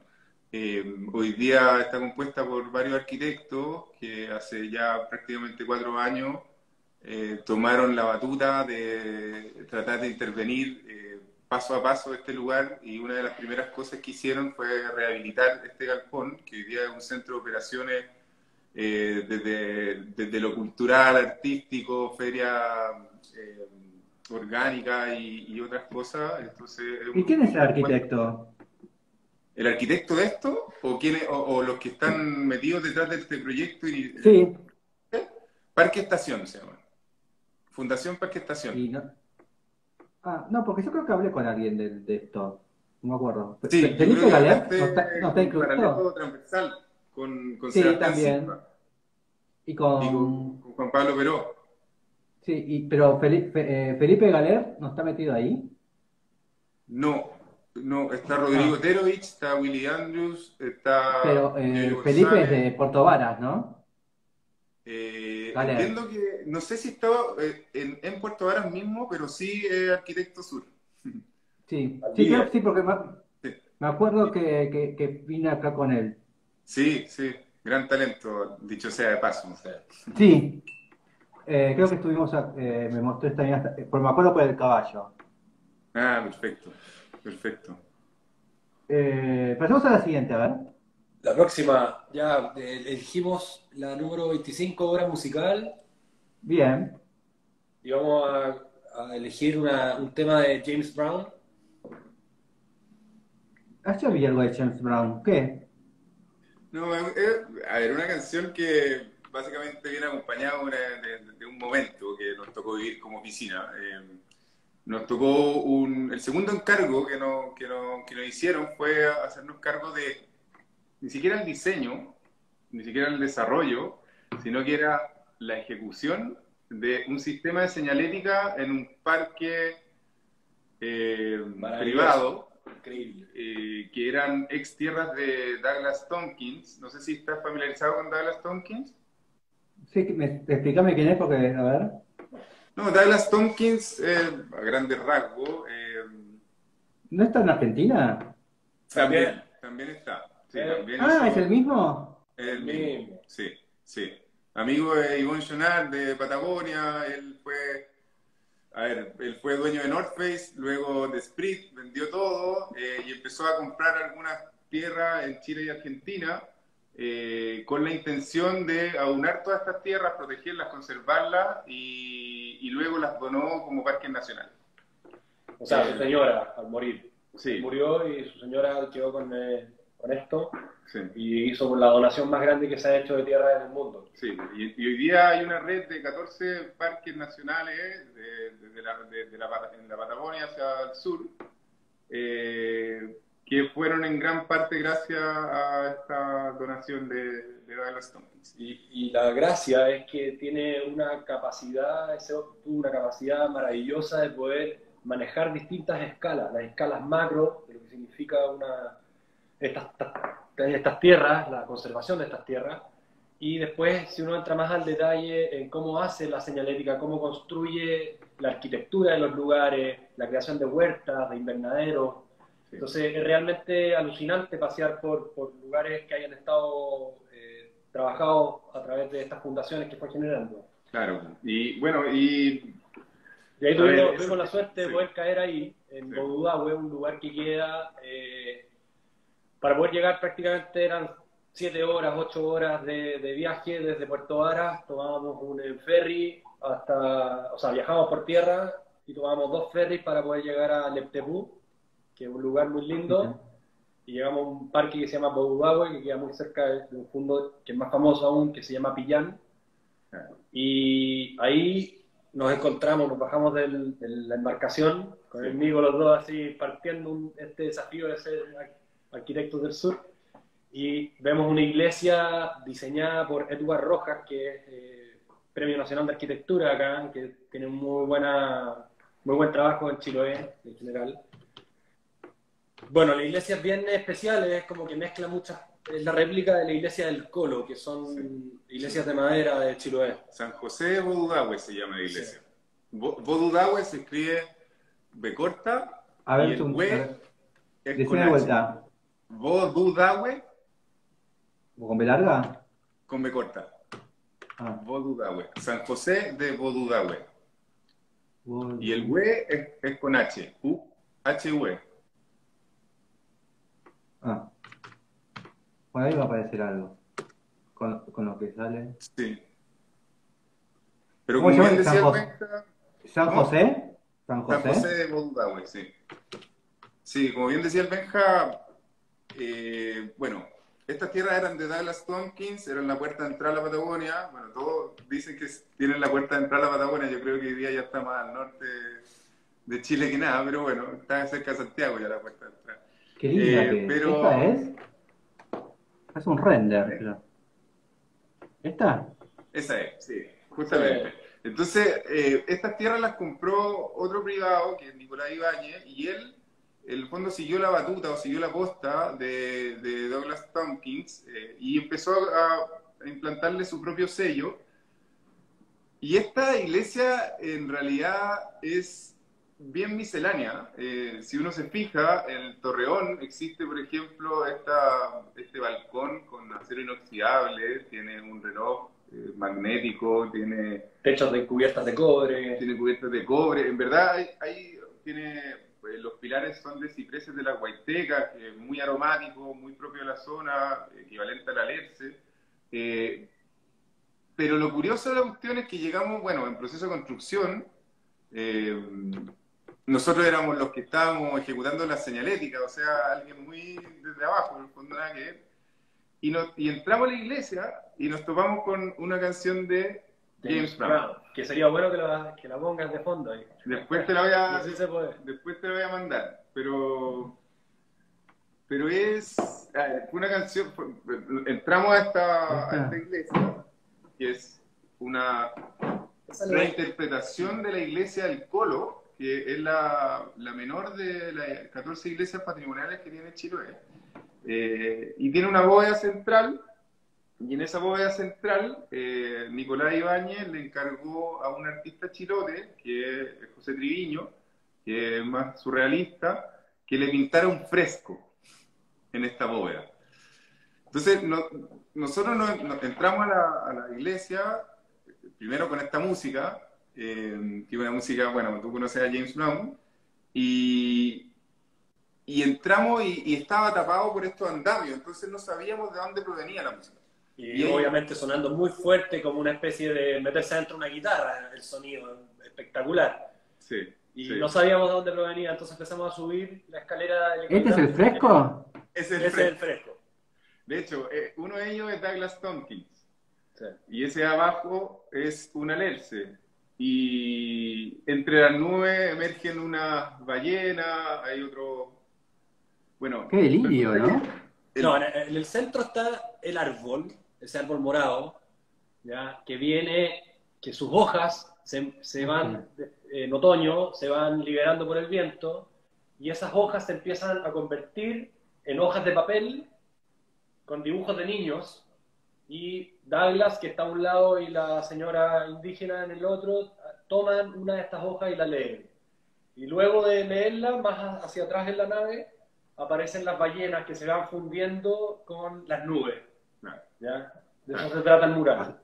Speaker 3: hoy día está compuesta por varios arquitectos que hace ya prácticamente 4 años tomaron la batuta de tratar de intervenir paso a paso este lugar, y una de las primeras cosas que hicieron fue rehabilitar este galpón, que hoy día es un centro de operaciones desde lo cultural, artístico, feria orgánica y otras cosas. Entonces,
Speaker 1: ¿Y quién es el arquitecto?
Speaker 3: ¿El arquitecto de esto? ¿O los que están metidos detrás de este proyecto?
Speaker 1: Sí.
Speaker 3: Parque Estación se llama. Fundación Parque Estación.
Speaker 1: Y no... no, porque yo creo que hablé con alguien de esto. No me acuerdo.
Speaker 3: Sí,
Speaker 1: ¿Felipe Galer? ¿No está
Speaker 3: un
Speaker 1: incluido?
Speaker 3: paralelo transversal con
Speaker 1: Sí,
Speaker 3: Sebastián
Speaker 1: también.
Speaker 3: Silva
Speaker 1: Y
Speaker 3: y
Speaker 1: con...
Speaker 3: con Juan Pablo Peró.
Speaker 1: Sí, pero Felipe Galer no está metido ahí.
Speaker 3: No, está Rodrigo Terovich, está Willy Andrews, está
Speaker 1: Pero
Speaker 3: Yoyo
Speaker 1: Felipe es
Speaker 3: González.
Speaker 1: de Puerto Varas, ¿no? Galer.
Speaker 3: Entiendo que, no sé si estaba en Puerto Varas mismo, pero sí arquitecto sur.
Speaker 1: Sí,
Speaker 2: Valdivia.
Speaker 1: sí, porque
Speaker 3: Sí.
Speaker 1: me acuerdo que vine acá con él.
Speaker 3: Sí, gran talento, dicho sea de paso.
Speaker 1: Sí, creo que estuvimos, me mostró esta misma, porque me acuerdo por el caballo.
Speaker 3: Ah, perfecto. Perfecto.
Speaker 1: Pasemos a la siguiente, a ver.
Speaker 2: La próxima, ya elegimos la número 25, hora musical,
Speaker 1: Bien.
Speaker 2: y vamos a elegir un tema de James Brown.
Speaker 1: Ayer vi algo de James Brown. ¿Qué?
Speaker 3: No, a ver, una canción que básicamente viene acompañada de un momento que nos tocó vivir como oficina. Nos tocó el segundo encargo que nos hicieron fue hacernos cargo de ni siquiera el diseño, ni siquiera el desarrollo, sino que era la ejecución de un sistema de señalética en un parque privado,
Speaker 2: Increíble.
Speaker 3: que eran ex tierras de Douglas Tompkins. No sé si estás familiarizado con Douglas Tompkins.
Speaker 1: Sí, explícame quién es porque, a ver.
Speaker 3: No, Douglas Tompkins, a grandes rasgos,
Speaker 1: ¿No está en Argentina?
Speaker 3: también está. Sí, también
Speaker 1: Ah, ¿es
Speaker 3: hizo,
Speaker 1: el mismo?
Speaker 3: es el mismo. Sí, sí. Amigo de Yvon Chouinard de Patagonia, él fue dueño de North Face, luego de Sprit, vendió todo y empezó a comprar algunas tierras en Chile y Argentina con la intención de aunar todas estas tierras, protegerlas, conservarlas y luego las donó como parques nacionales.
Speaker 2: O sea, su señora, al morir.
Speaker 3: Sí.
Speaker 2: Murió y su señora quedó con esto,
Speaker 3: Sí.
Speaker 2: y hizo la donación más grande que se ha hecho de tierra en el mundo.
Speaker 3: Sí, y hoy día hay una red de 14 parques nacionales en la Patagonia hacia el sur, que fueron en gran parte gracias a esta donación de Douglas Tompkins.
Speaker 2: Y la gracia es que tiene una capacidad maravillosa de poder manejar distintas escalas, las escalas macro, de lo que significa estas tierras, la conservación de estas tierras, y después si uno entra más al detalle en cómo hace la señalética, cómo construye la arquitectura de los lugares, la creación de huertas, de invernaderos. Sí. Entonces es realmente alucinante pasear por lugares que hayan estado trabajados a través de estas fundaciones que fue generando.
Speaker 3: Claro, y bueno,
Speaker 2: y ahí tuvimos la suerte de poder caer ahí, en Boudahue, un lugar que queda, para poder llegar prácticamente eran 7 horas, 8 horas de viaje desde Puerto Varas, tomábamos un ferry viajábamos por tierra y tomábamos 2 ferries para poder llegar a Leptepú, que es un lugar muy lindo, y llegamos a un parque que se llama Boudahue, que queda muy cerca de un fondo que es más famoso aún, que se llama Pillán, y ahí nos bajamos de la embarcación, con el amigo los dos así partiendo este desafío de ser arquitectos del sur, y vemos una iglesia diseñada por Edward Rojas, que es Premio Nacional de Arquitectura acá, que tiene muy buen trabajo en Chiloé en general. Bueno, la iglesia es bien especial, es como que mezcla es la réplica de la iglesia del Colo, que son iglesias de madera de Chiloé.
Speaker 3: San José de Boudahue se llama la iglesia. Sí. Boudahue se escribe B corta,
Speaker 1: a ver,
Speaker 3: y el W
Speaker 1: es con H. Vuelta.
Speaker 3: Boudahue.
Speaker 1: ¿Con B larga?
Speaker 3: Con B corta. Boudahue. San José de Boudahue. Y el W es con H. H-U-E.
Speaker 1: Bueno, ahí va a aparecer algo. Con lo que sale.
Speaker 3: Sí. Pero como bien decía el Benja...
Speaker 1: ¿San José?
Speaker 3: San José de Boudahue, sí. Sí, como bien decía el Benja, bueno, estas tierras eran de Douglas Tompkins, eran la puerta de entrada a la Patagonia. Bueno, todos dicen que tienen la puerta de entrada a la Patagonia. Yo creo que hoy día ya está más al norte de Chile que nada, pero bueno, está cerca de Santiago ya la puerta de entrada.
Speaker 1: Qué linda pero... ¿Esta es? Es un render, creo. ¿Esta?
Speaker 3: Esa es, sí, justamente. Sí. Entonces, estas tierras las compró otro privado, que es Nicolás Ibáñez, y él, en el fondo, siguió la batuta o siguió la posta de Douglas Tompkins y empezó a implantarle su propio sello. Y esta iglesia, en realidad, es bien miscelánea. Si uno se fija, en el torreón existe, por ejemplo, este balcón con acero inoxidable, tiene un reloj magnético, tiene...
Speaker 2: techos de cubiertas de cobre.
Speaker 3: Tiene cubiertas de cobre. En verdad, tiene pues, los pilares son de cipreses de la Huayteca, que es muy aromático, muy propio de la zona, equivalente al alerce. Pero lo curioso de la cuestión es que llegamos, bueno, en proceso de construcción, nosotros éramos los que estábamos ejecutando la señalética, o sea, alguien muy desde abajo, en el fondo nada que ver. Y entramos a la iglesia y nos topamos con una canción de James Brown.
Speaker 2: Que sería bueno que la pongas de fondo ahí.
Speaker 3: Después te la voy a,
Speaker 2: Sí se puede.
Speaker 3: después te la voy a mandar, pero es una canción. Entramos a esta iglesia, que es una reinterpretación de la iglesia del Colo, que es la menor de las 14 iglesias patrimoniales que tiene Chiloé, y tiene una bóveda central. Y en esa bóveda central, Nicolás Ibáñez le encargó a un artista chilote, que es José Triviño, que es más surrealista, que le pintara un fresco en esta bóveda. Entonces, nosotros nos entramos a la iglesia, primero con esta música, que es una música, bueno, tú conoces a James Brown, y entramos y estaba tapado por estos andamios, entonces no sabíamos de dónde provenía la música.
Speaker 2: Y obviamente sonando muy fuerte, como una especie de meterse dentro de una guitarra, el sonido espectacular.
Speaker 3: Sí.
Speaker 2: Y
Speaker 3: sí.
Speaker 2: no sabíamos de dónde provenía, entonces empezamos a subir la escalera.
Speaker 1: ¿Este es el fresco?
Speaker 2: Ese es el fresco.
Speaker 3: De hecho, uno de ellos es Douglas Tompkins.
Speaker 2: Sí.
Speaker 3: Y ese de abajo es un alerce. Y entre las nubes emergen unas ballenas, hay otro... Bueno...
Speaker 1: Qué delirio, ¿no?
Speaker 2: No, en el centro está el árbol, ese árbol morado, ¿ya? Que sus hojas se van, en otoño, se van liberando por el viento, y esas hojas se empiezan a convertir en hojas de papel con dibujos de niños, y Douglas, que está a un lado, y la señora indígena en el otro, toman una de estas hojas y la leen. Y luego de leerla, más hacia atrás en la nave, aparecen las ballenas que se van fundiendo con las nubes. ¿Ya? De eso se trata el mural.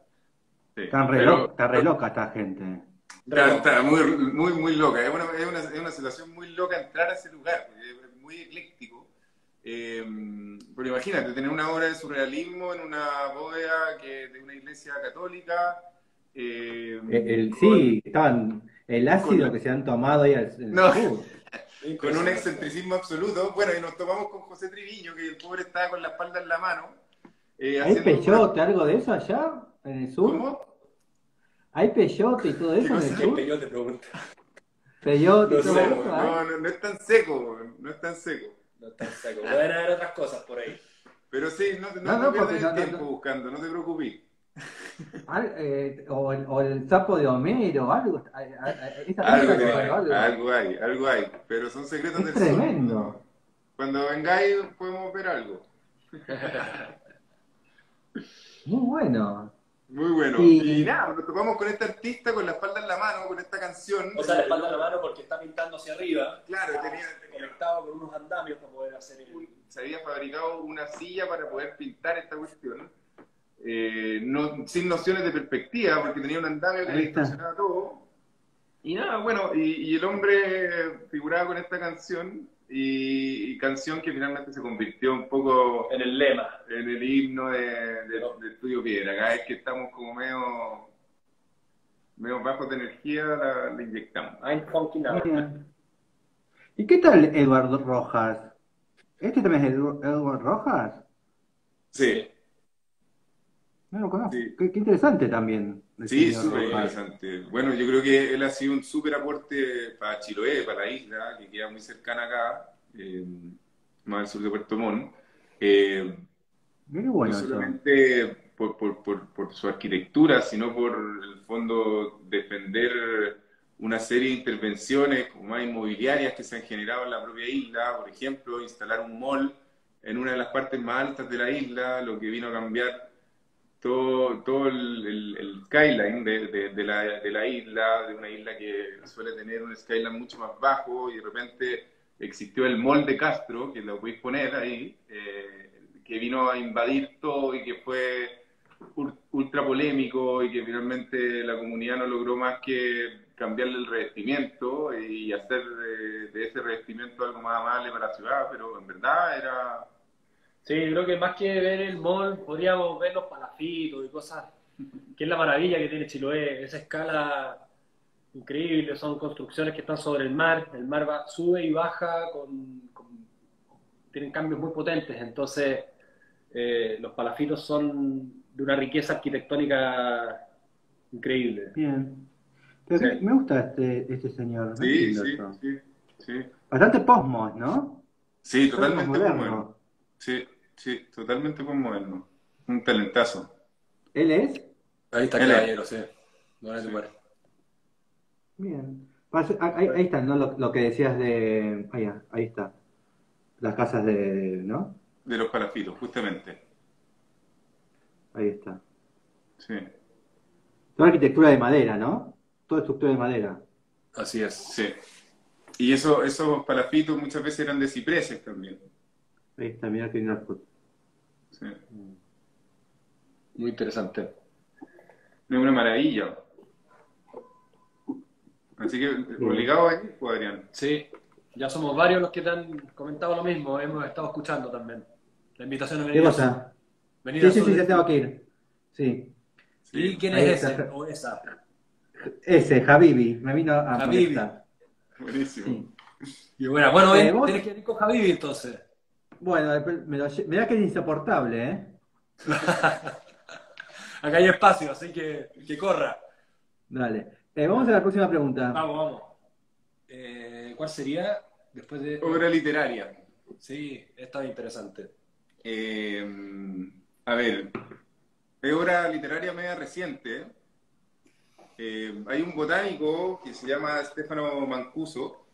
Speaker 3: Sí,
Speaker 1: Está re loca esta gente.
Speaker 3: Está muy loca. Es una situación muy loca entrar a ese lugar, es muy ecléctico. Pero imagínate, tener una obra de surrealismo en una bóveda de una iglesia católica.
Speaker 1: Sí, estaban el ácido que se han tomado ahí
Speaker 3: con un excentricismo absoluto. Bueno, y nos topamos con José Triviño, que el pobre estaba con la espalda en la mano.
Speaker 1: ¿Hay peyote, algo de eso allá en el sur?
Speaker 3: ¿Cómo?
Speaker 1: ¿Hay peyote y todo eso en el sur?
Speaker 2: Peyote, pregunta.
Speaker 1: Peyote y
Speaker 2: No
Speaker 1: todo
Speaker 2: sé,
Speaker 1: eso.
Speaker 3: No es tan seco, no es tan seco.
Speaker 2: No está seco. Pueden haber otras cosas por ahí.
Speaker 3: Pero sí, no pierdas el tiempo buscando, no te preocupes.
Speaker 1: O el sapo de Homero, algo.
Speaker 3: Algo hay, pero son secretos del sur.
Speaker 1: Es tremendo.
Speaker 3: Cuando vengáis podemos ver algo.
Speaker 1: Muy bueno.
Speaker 3: Muy bueno. Y nada, nos topamos con este artista con la espalda en la mano, con esta canción.
Speaker 2: O sea, la espalda en la mano porque está pintando hacia arriba.
Speaker 3: Claro, tenía
Speaker 2: conectado con unos andamios para poder hacer
Speaker 3: se había fabricado una silla para poder pintar esta cuestión. Sin nociones de perspectiva, porque tenía un andamio que le distorsionaba todo. Y nada, bueno, y el hombre figuraba con esta canción, y canción que finalmente se convirtió un poco
Speaker 2: en el lema,
Speaker 3: en el himno de Estudio Piedra. Cada vez que estamos como medio bajos de energía, la inyectamos.
Speaker 2: I'm funky now.
Speaker 1: ¿Y qué tal Eduardo Rojas? ¿Este también es Eduardo Rojas?
Speaker 3: Sí.
Speaker 1: No lo conozco.
Speaker 3: Sí.
Speaker 1: Qué interesante también.
Speaker 3: Sí, súper interesante. Bueno, yo creo que él ha sido un súper aporte para Chiloé, para la isla, que queda muy cercana acá, más al sur de Puerto Montt.
Speaker 1: Bueno,
Speaker 3: no solamente por su arquitectura, sino por el fondo defender una serie de intervenciones como más inmobiliarias que se han generado en la propia isla. Por ejemplo, instalar un mall en una de las partes más altas de la isla, lo que vino a cambiar todo el skyline de la isla, de una isla que suele tener un skyline mucho más bajo, y de repente existió el mall de Castro, que lo podéis poner ahí, que vino a invadir todo y que fue ultra polémico, y que finalmente la comunidad no logró más que cambiarle el revestimiento y hacer de ese revestimiento algo más amable para la ciudad, pero en verdad era...
Speaker 2: Sí, creo que más que ver el mall, podríamos ver los palafitos y cosas, que es la maravilla que tiene Chiloé, esa escala increíble, son construcciones que están sobre el mar va, sube y baja, tienen cambios muy potentes, entonces los palafitos son de una riqueza arquitectónica increíble.
Speaker 1: Bien. Pero
Speaker 2: Sí.
Speaker 1: me gusta este señor, es
Speaker 3: Sí,
Speaker 1: lindo
Speaker 3: sí,
Speaker 1: esto.
Speaker 3: sí, sí.
Speaker 1: Bastante posmo, ¿no?
Speaker 3: Sí,
Speaker 1: Todo
Speaker 3: totalmente
Speaker 1: moderno.
Speaker 3: posmoderno. Sí, sí, totalmente posmoderno. Un talentazo.
Speaker 1: ¿Él es?
Speaker 2: Ahí está,
Speaker 3: Él es.
Speaker 2: caballero, sí. No es
Speaker 3: Sí.
Speaker 2: lugar.
Speaker 1: Bien. Ahí está, ¿no? Lo que decías de... Ahí está. Las casas ¿no?
Speaker 3: De los palafitos, justamente.
Speaker 1: Ahí está.
Speaker 3: Sí.
Speaker 1: Toda arquitectura de madera, ¿no? Toda estructura de madera.
Speaker 2: Así es.
Speaker 3: Sí. Y esos palafitos muchas veces eran de cipreses también.
Speaker 1: Ahí está, mira que lindo.
Speaker 3: Sí.
Speaker 2: Muy interesante.
Speaker 3: Es una maravilla. Así que obligado a ir, pues, Adrián.
Speaker 2: Sí, ya somos varios los que te han comentado lo mismo, hemos estado escuchando también. La invitación a
Speaker 1: ¿Qué
Speaker 2: venir.
Speaker 1: cosa?
Speaker 2: Venir
Speaker 1: Sí,
Speaker 2: al
Speaker 1: sí,
Speaker 2: sur
Speaker 1: sí,
Speaker 2: del
Speaker 1: ya tengo que ir. Sí.
Speaker 3: Sí.
Speaker 2: ¿Y quién
Speaker 1: Ahí
Speaker 2: es
Speaker 1: está.
Speaker 2: ese o esa?
Speaker 1: Ese, Habibi, me vino a
Speaker 2: Habibi.
Speaker 1: molestar.
Speaker 3: Buenísimo.
Speaker 1: Sí.
Speaker 2: Y bueno,
Speaker 1: ¿vos?
Speaker 2: tienes que venir con Habibi entonces.
Speaker 1: Bueno, mirá que es insoportable, ¿eh?
Speaker 2: Acá hay espacio, así que corra.
Speaker 1: Dale. Vamos a la próxima pregunta.
Speaker 2: Vamos. ¿Cuál sería? Después de...
Speaker 3: Obra literaria.
Speaker 2: Sí, esta es interesante.
Speaker 3: A ver, es obra literaria media reciente. Hay un botánico que se llama Stefano Mancuso.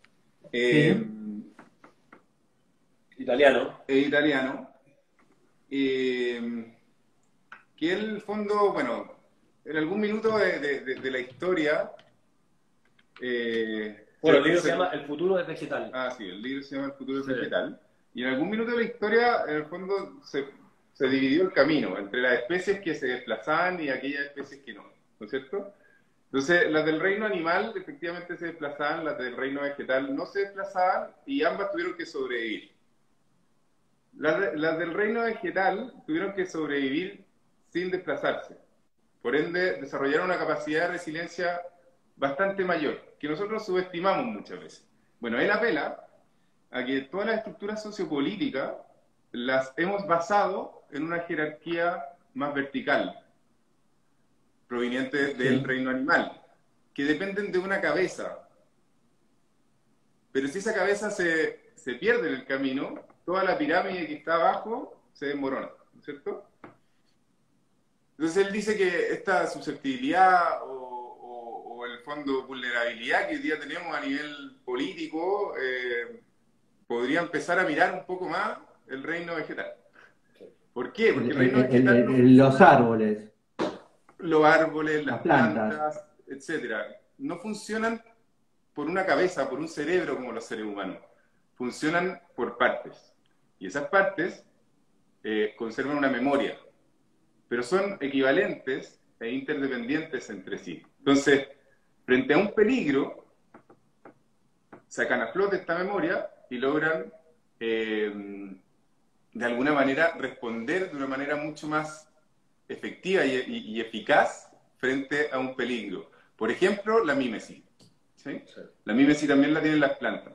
Speaker 2: Italiano.
Speaker 3: Es italiano. Que en el fondo, bueno, en algún minuto de la historia...
Speaker 2: Bueno, el libro se llama El futuro es vegetal.
Speaker 3: Ah, sí, el libro se llama El futuro es
Speaker 2: Sí.
Speaker 3: vegetal. Y en algún minuto de la historia, en el fondo, se dividió el camino entre las especies que se desplazaban y aquellas especies que no, ¿no es cierto? Entonces, las del reino animal efectivamente se desplazaban, las del reino vegetal no se desplazaban y ambas tuvieron que sobrevivir. Las del reino vegetal tuvieron que sobrevivir sin desplazarse. Por ende, desarrollaron una capacidad de resiliencia bastante mayor, que nosotros subestimamos muchas veces. Bueno, él apela a que todas las estructuras sociopolíticas las hemos basado en una jerarquía más vertical, proveniente del reino animal, que dependen de una cabeza. Pero si esa cabeza se pierde en el camino, toda la pirámide que está abajo se desmorona, ¿no es cierto? Entonces él dice que esta susceptibilidad o en el fondo vulnerabilidad que hoy día tenemos a nivel político podría empezar a mirar un poco más el reino vegetal. ¿Por qué? Porque el reino vegetal
Speaker 1: los árboles.
Speaker 3: Los árboles, las
Speaker 1: Las plantas.
Speaker 3: plantas, etcétera, no funcionan por una cabeza, por un cerebro como los seres humanos. Funcionan por partes. Y esas partes conservan una memoria, pero son equivalentes e interdependientes entre sí. Entonces, frente a un peligro, sacan a flote esta memoria y logran, de alguna manera, responder de una manera mucho más efectiva y eficaz frente a un peligro. Por ejemplo, la mímesis. ¿Sí?
Speaker 2: Sí.
Speaker 3: La mímesis también la tienen las plantas.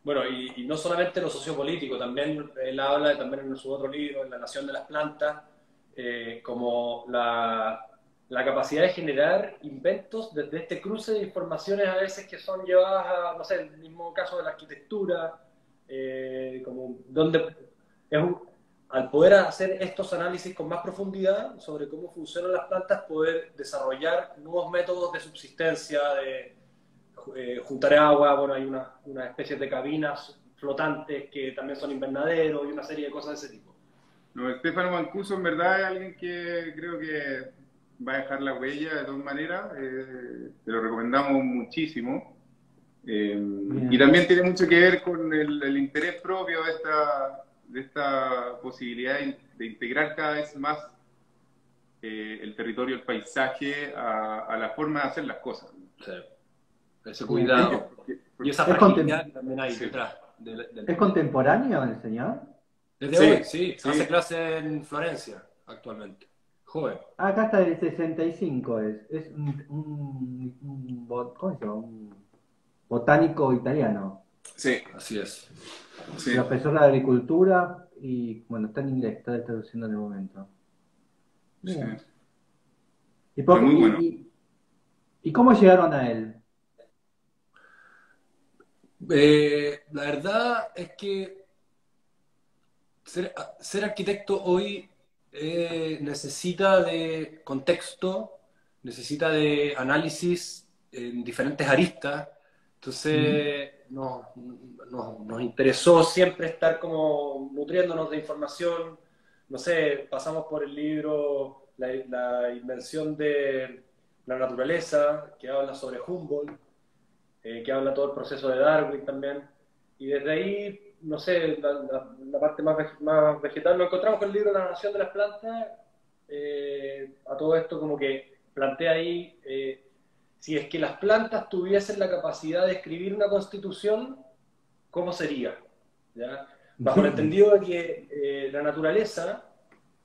Speaker 2: Bueno, y no solamente lo sociopolítico, también él habla, también en su otro libro, en La Nación de las Plantas, como la capacidad de generar inventos desde este cruce de informaciones a veces que son llevadas a, no sé, el mismo caso de la arquitectura, como donde al poder hacer estos análisis con más profundidad sobre cómo funcionan las plantas, poder desarrollar nuevos métodos de subsistencia, de juntar agua, bueno, hay unas especies de cabinas flotantes que también son invernaderos y una serie de cosas de ese tipo.
Speaker 3: No, Stefano Mancuso en verdad es alguien que creo que va a dejar la huella de todas maneras, te lo recomendamos muchísimo. Y también tiene mucho que ver con el interés propio de esta posibilidad de integrar cada vez más el territorio, el paisaje, a la forma de hacer las cosas.
Speaker 2: Sí. ese cuidado y esa
Speaker 1: ¿Es,
Speaker 2: fragilidad que también hay
Speaker 3: Sí.
Speaker 2: detrás
Speaker 1: ¿Es contemporáneo el señor?
Speaker 2: Desde
Speaker 3: Sí,
Speaker 2: hoy, sí,
Speaker 3: sí.
Speaker 2: hace clase en Florencia actualmente. Joven.
Speaker 1: Ah, acá está el 65, es ¿cómo se llama? Un botánico italiano,
Speaker 3: Sí,
Speaker 2: Así es.
Speaker 3: sí.
Speaker 1: profesor de agricultura y bueno, está en inglés, está traduciendo en el momento.
Speaker 3: Sí.
Speaker 1: Bien.
Speaker 3: Está muy bueno.
Speaker 1: ¿Y cómo llegaron a él?
Speaker 2: La verdad es que ser arquitecto hoy necesita de contexto, necesita de análisis en diferentes aristas. Entonces nos interesó siempre estar como nutriéndonos de información. No sé, pasamos por el libro La invención de la naturaleza, que habla sobre Humboldt, que habla todo el proceso de Darwin también. Y desde ahí, no sé, la parte más vegetal, lo encontramos con el libro La Nación de las Plantas. A todo esto como que plantea ahí, si es que las plantas tuviesen la capacidad de escribir una constitución, ¿cómo sería? ¿Ya? Bajo el entendido de que la naturaleza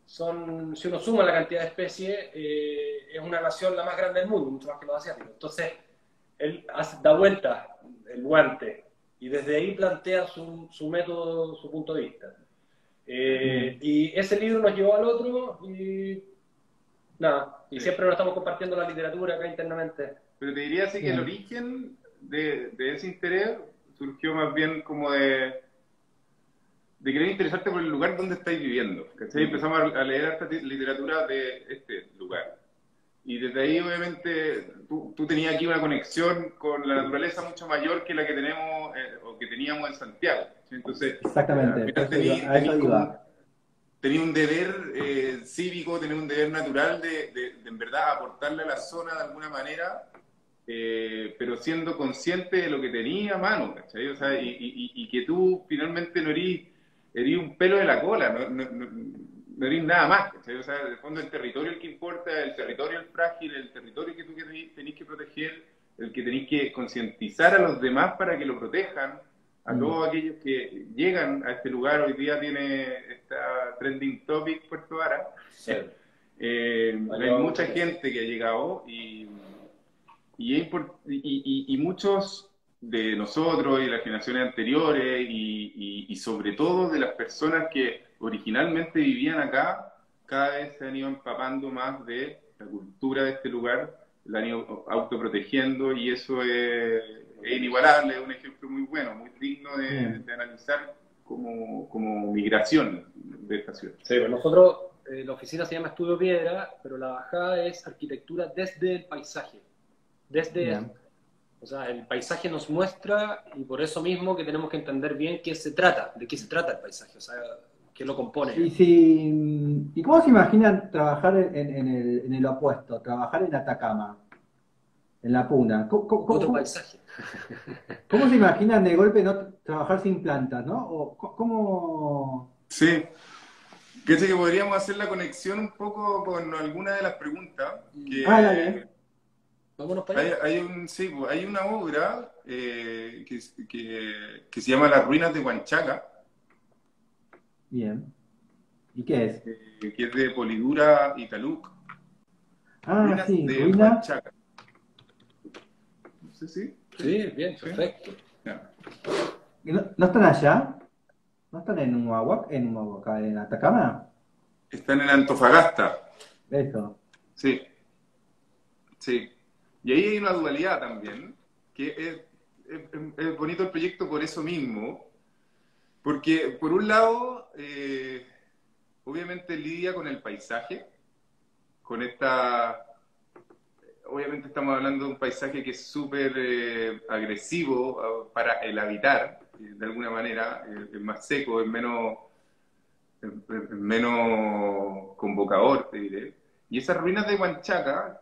Speaker 2: si uno suma la cantidad de especies, es una nación la más grande del mundo, mucho más que los asiáticos. Entonces, él da vuelta el guante y desde ahí plantea su método, su punto de vista. Y ese libro nos llevó al otro y nada, y siempre nos estamos compartiendo la literatura acá internamente.
Speaker 3: Pero te diría así que el origen de ese interés surgió más bien como de querer interesarte por el lugar donde estáis viviendo. ¿Cachai? Empezamos a leer harta literatura de este lugar. Y desde ahí, obviamente, tú tenías aquí una conexión con la naturaleza mucho mayor que la que tenemos o que teníamos en Santiago. ¿Sí? Entonces,
Speaker 1: Exactamente,
Speaker 3: al final
Speaker 1: a eso iba.
Speaker 3: tenía un deber cívico, tenía un deber natural de en verdad aportarle a la zona de alguna manera, pero siendo consciente de lo que tenía a mano, ¿cachai? O sea, y que tú finalmente no eres un pelo de la cola, no eres nada más, ¿cachai? O sea, de fondo el territorio el que importa, el territorio el frágil, el territorio que tú tenéis que proteger, el que tenéis que concientizar a los demás para que lo protejan, a todos aquellos que llegan a este lugar. Hoy día tiene esta trending topic Puerto Vara.
Speaker 2: Sí.
Speaker 3: Hay mucha gente que ha llegado y muchos de nosotros y las generaciones anteriores y sobre todo de las personas que originalmente vivían acá, cada vez se han ido empapando más de la cultura de este lugar, la han ido autoprotegiendo y eso es inigualable, es un ejemplo muy bueno, muy digno de analizar como migración de esta ciudad.
Speaker 2: Sí, pues nosotros, la oficina se llama Estudio Piedra, pero la bajada es arquitectura desde el paisaje. O sea, el paisaje nos muestra y por eso mismo que tenemos que entender bien de qué se trata el paisaje, o sea, qué lo compone.
Speaker 1: ¿Y cómo se imaginan trabajar en el opuesto, trabajar en Atacama, en la Puna?
Speaker 2: Otro paisaje.
Speaker 1: ¿Cómo se imaginan de golpe no trabajar sin plantas, no? ¿O cómo?
Speaker 3: Sí, que podríamos hacer la conexión un poco con alguna de las preguntas.
Speaker 1: Dale.
Speaker 2: Vámonos para allá.
Speaker 3: Hay una obra que se llama Las Ruinas de Huanchaca.
Speaker 1: Bien. ¿Y qué es?
Speaker 3: Que es de Polidura y Taluc.
Speaker 1: Ruinas de
Speaker 3: Huanchaca. No sé si.
Speaker 2: Sí, bien, perfecto.
Speaker 3: Ya.
Speaker 1: ¿No están allá? ¿No están en Humahuac, en Atacama?
Speaker 3: Están en Antofagasta.
Speaker 1: Eso.
Speaker 3: Sí. Sí. Y ahí hay una dualidad también, que es bonito el proyecto por eso mismo, porque por un lado, obviamente lidia con el paisaje, con obviamente estamos hablando de un paisaje que es súper agresivo para el habitar, de alguna manera, es más seco, es menos convocador, te diré. Y esas ruinas de Huanchaca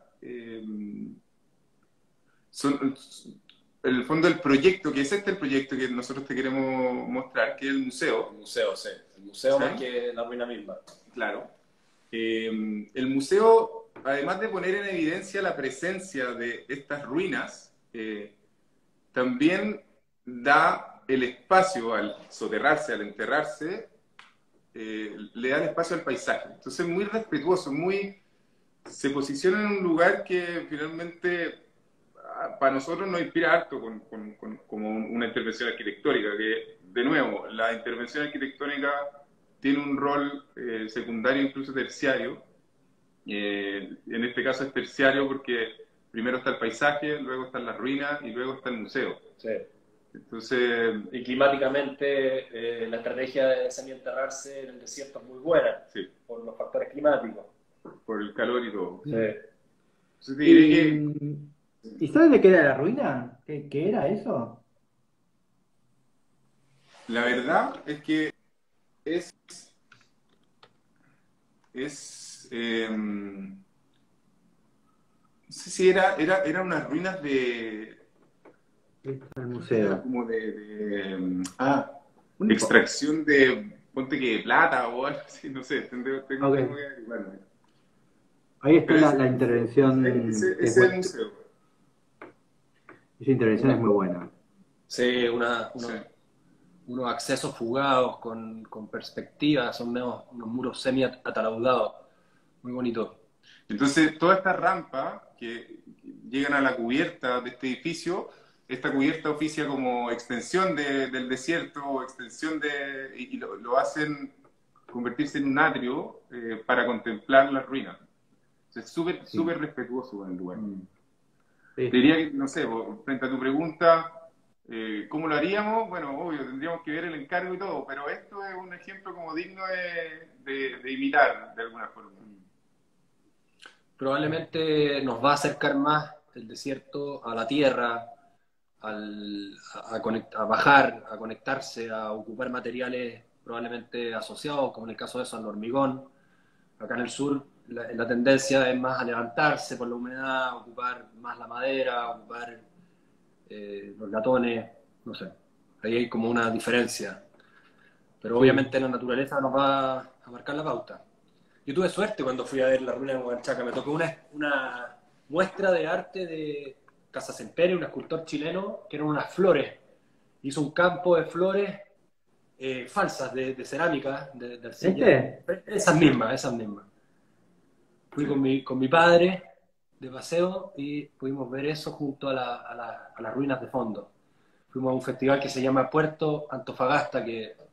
Speaker 3: son en el fondo el proyecto, que es el proyecto que nosotros te queremos mostrar, que es el museo.
Speaker 2: El museo, sí. El museo más que la ruina misma.
Speaker 3: Claro. El museo, además de poner en evidencia la presencia de estas ruinas, también da el espacio al soterrarse, al enterrarse, le da el espacio al paisaje. Entonces es muy respetuoso, se posiciona en un lugar que finalmente para nosotros nos inspira harto como una intervención arquitectónica, que de nuevo, la intervención arquitectónica tiene un rol secundario, incluso terciario. En este caso es terciario porque primero está el paisaje, luego están las ruinas y luego está el museo.
Speaker 2: Sí.
Speaker 3: Entonces,
Speaker 2: y climáticamente la estrategia de semienterrarse en el desierto es muy buena,
Speaker 3: sí,
Speaker 2: por los factores climáticos.
Speaker 3: por el calor y todo.
Speaker 2: Sí.
Speaker 3: Entonces te diré que
Speaker 1: ¿Y sabes de qué era la ruina? ¿Qué era eso?
Speaker 3: la verdad es que no sé si era unas ruinas de
Speaker 1: El museo.
Speaker 3: como extracción de, ponte que de plata o algo así, no sé, tengo
Speaker 1: Ok.
Speaker 3: que averiguarme.
Speaker 1: Ahí está
Speaker 3: Pero
Speaker 1: la intervención.
Speaker 3: ese
Speaker 1: que
Speaker 3: es el museo.
Speaker 1: Esa intervención es muy buena.
Speaker 2: Sí,
Speaker 3: Sí.
Speaker 2: unos accesos fugados con perspectiva, son unos muros semi-atalaudados, muy bonitos.
Speaker 3: Entonces, toda esta rampa que llegan a la cubierta de este edificio, esta cubierta oficia como extensión del desierto, y lo hacen convertirse en un atrio para contemplar las ruinas. Es súper,
Speaker 1: Sí.
Speaker 3: súper respetuoso con el lugar.
Speaker 1: Sí.
Speaker 3: Te diría que, no sé, frente a tu pregunta, ¿cómo lo haríamos? Bueno, obvio, tendríamos que ver el encargo y todo, pero esto es un ejemplo como digno de imitar de alguna forma.
Speaker 2: Probablemente nos va a acercar más el desierto a la tierra, a bajar, a conectarse, a ocupar materiales probablemente asociados, como en el caso de eso, al hormigón. Acá en el sur la tendencia es más a levantarse por la humedad, a ocupar más la madera, a ocupar los latones, no sé. Ahí hay como una diferencia. Pero
Speaker 1: Sí.
Speaker 2: obviamente la naturaleza nos va a marcar la pauta. Yo tuve suerte cuando fui a ver la ruina de Huanchaca. Me tocó una muestra de arte de Casasempere, un escultor chileno, que eran unas flores. Hizo un campo de flores falsas de cerámica, de arcilla. Esas mismas. Fui con mi padre de paseo y pudimos ver eso junto a las ruinas de fondo. Fuimos a un festival que se llama Puerto Antofagasta,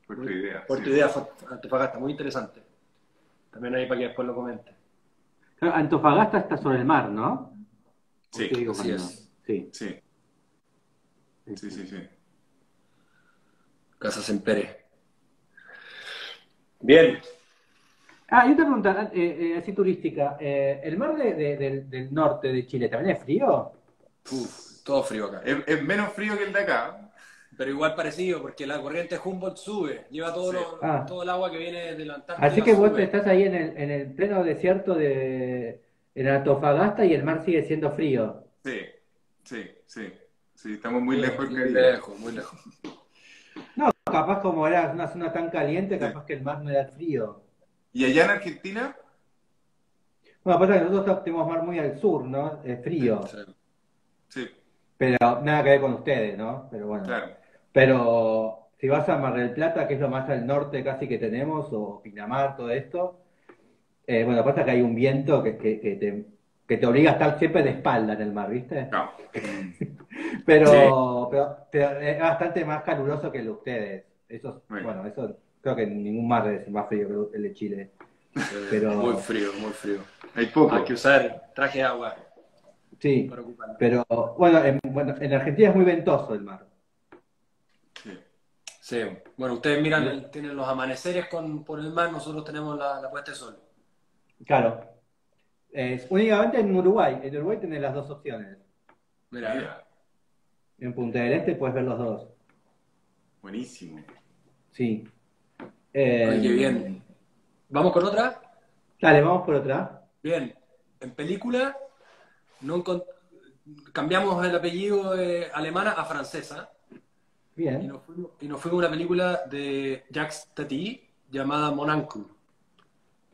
Speaker 3: Puerto Idea.
Speaker 2: Puerto
Speaker 3: Sí.
Speaker 2: Idea Antofagasta, muy interesante. También ahí para que después lo comente.
Speaker 1: Claro, Antofagasta está sobre el mar, ¿no?
Speaker 3: Sí,
Speaker 1: ¿O digo
Speaker 2: así
Speaker 1: cuando?
Speaker 2: es.
Speaker 1: Sí.
Speaker 3: Sí.
Speaker 2: Casasempere. Bien.
Speaker 1: Y otra pregunta, así turística. ¿El mar del norte de Chile también es frío?
Speaker 2: Todo frío acá.
Speaker 3: Es menos frío que el de acá.
Speaker 2: Pero igual parecido, porque la corriente Humboldt sube, lleva todo el agua que viene de la Antártida.
Speaker 1: Así que vos
Speaker 2: sube.
Speaker 1: estás ahí en el pleno desierto en Antofagasta y el mar sigue siendo frío.
Speaker 3: Sí, estamos muy lejos del
Speaker 2: Muy
Speaker 3: Caribe.
Speaker 2: lejos, muy lejos.
Speaker 1: No, capaz como era una zona tan caliente, capaz que el mar no era frío.
Speaker 3: ¿Y allá en Argentina?
Speaker 1: Bueno, pasa que nosotros tenemos mar muy al sur, ¿no? Es frío.
Speaker 3: Sí,
Speaker 1: Pero nada que ver con ustedes, ¿no? Pero bueno.
Speaker 3: claro.
Speaker 1: Pero si vas a Mar del Plata, que es lo más al norte casi que tenemos, o Pinamar, todo esto, bueno, pasa que hay un viento que te obliga a estar siempre de espalda en el mar, ¿viste?
Speaker 3: No.
Speaker 1: Pero es bastante más caluroso que el de ustedes. Eso,
Speaker 3: Bueno.
Speaker 1: bueno, eso creo que ningún mar es más frío que el de Chile. Pero,
Speaker 2: Muy frío, muy frío.
Speaker 3: Hay poco.
Speaker 2: Hay que usar traje de agua
Speaker 1: sí,
Speaker 2: para ocuparlo.
Speaker 1: pero bueno, en Argentina es muy ventoso el mar.
Speaker 2: Sí. Bueno, ustedes tienen los amaneceres por el mar, nosotros tenemos la puesta de sol.
Speaker 1: Claro. Únicamente en Uruguay. En Uruguay tenés las dos opciones.
Speaker 2: Mira.
Speaker 1: En Punta del Este puedes ver los dos.
Speaker 3: Buenísimo.
Speaker 1: Sí.
Speaker 2: Oye, qué bien. ¿Vamos con otra?
Speaker 1: Dale, vamos por otra.
Speaker 2: Bien. En película cambiamos el apellido de alemana a francesa.
Speaker 1: Bien.
Speaker 2: Y nos fuimos a una película de Jacques Tati llamada Mon Oncle.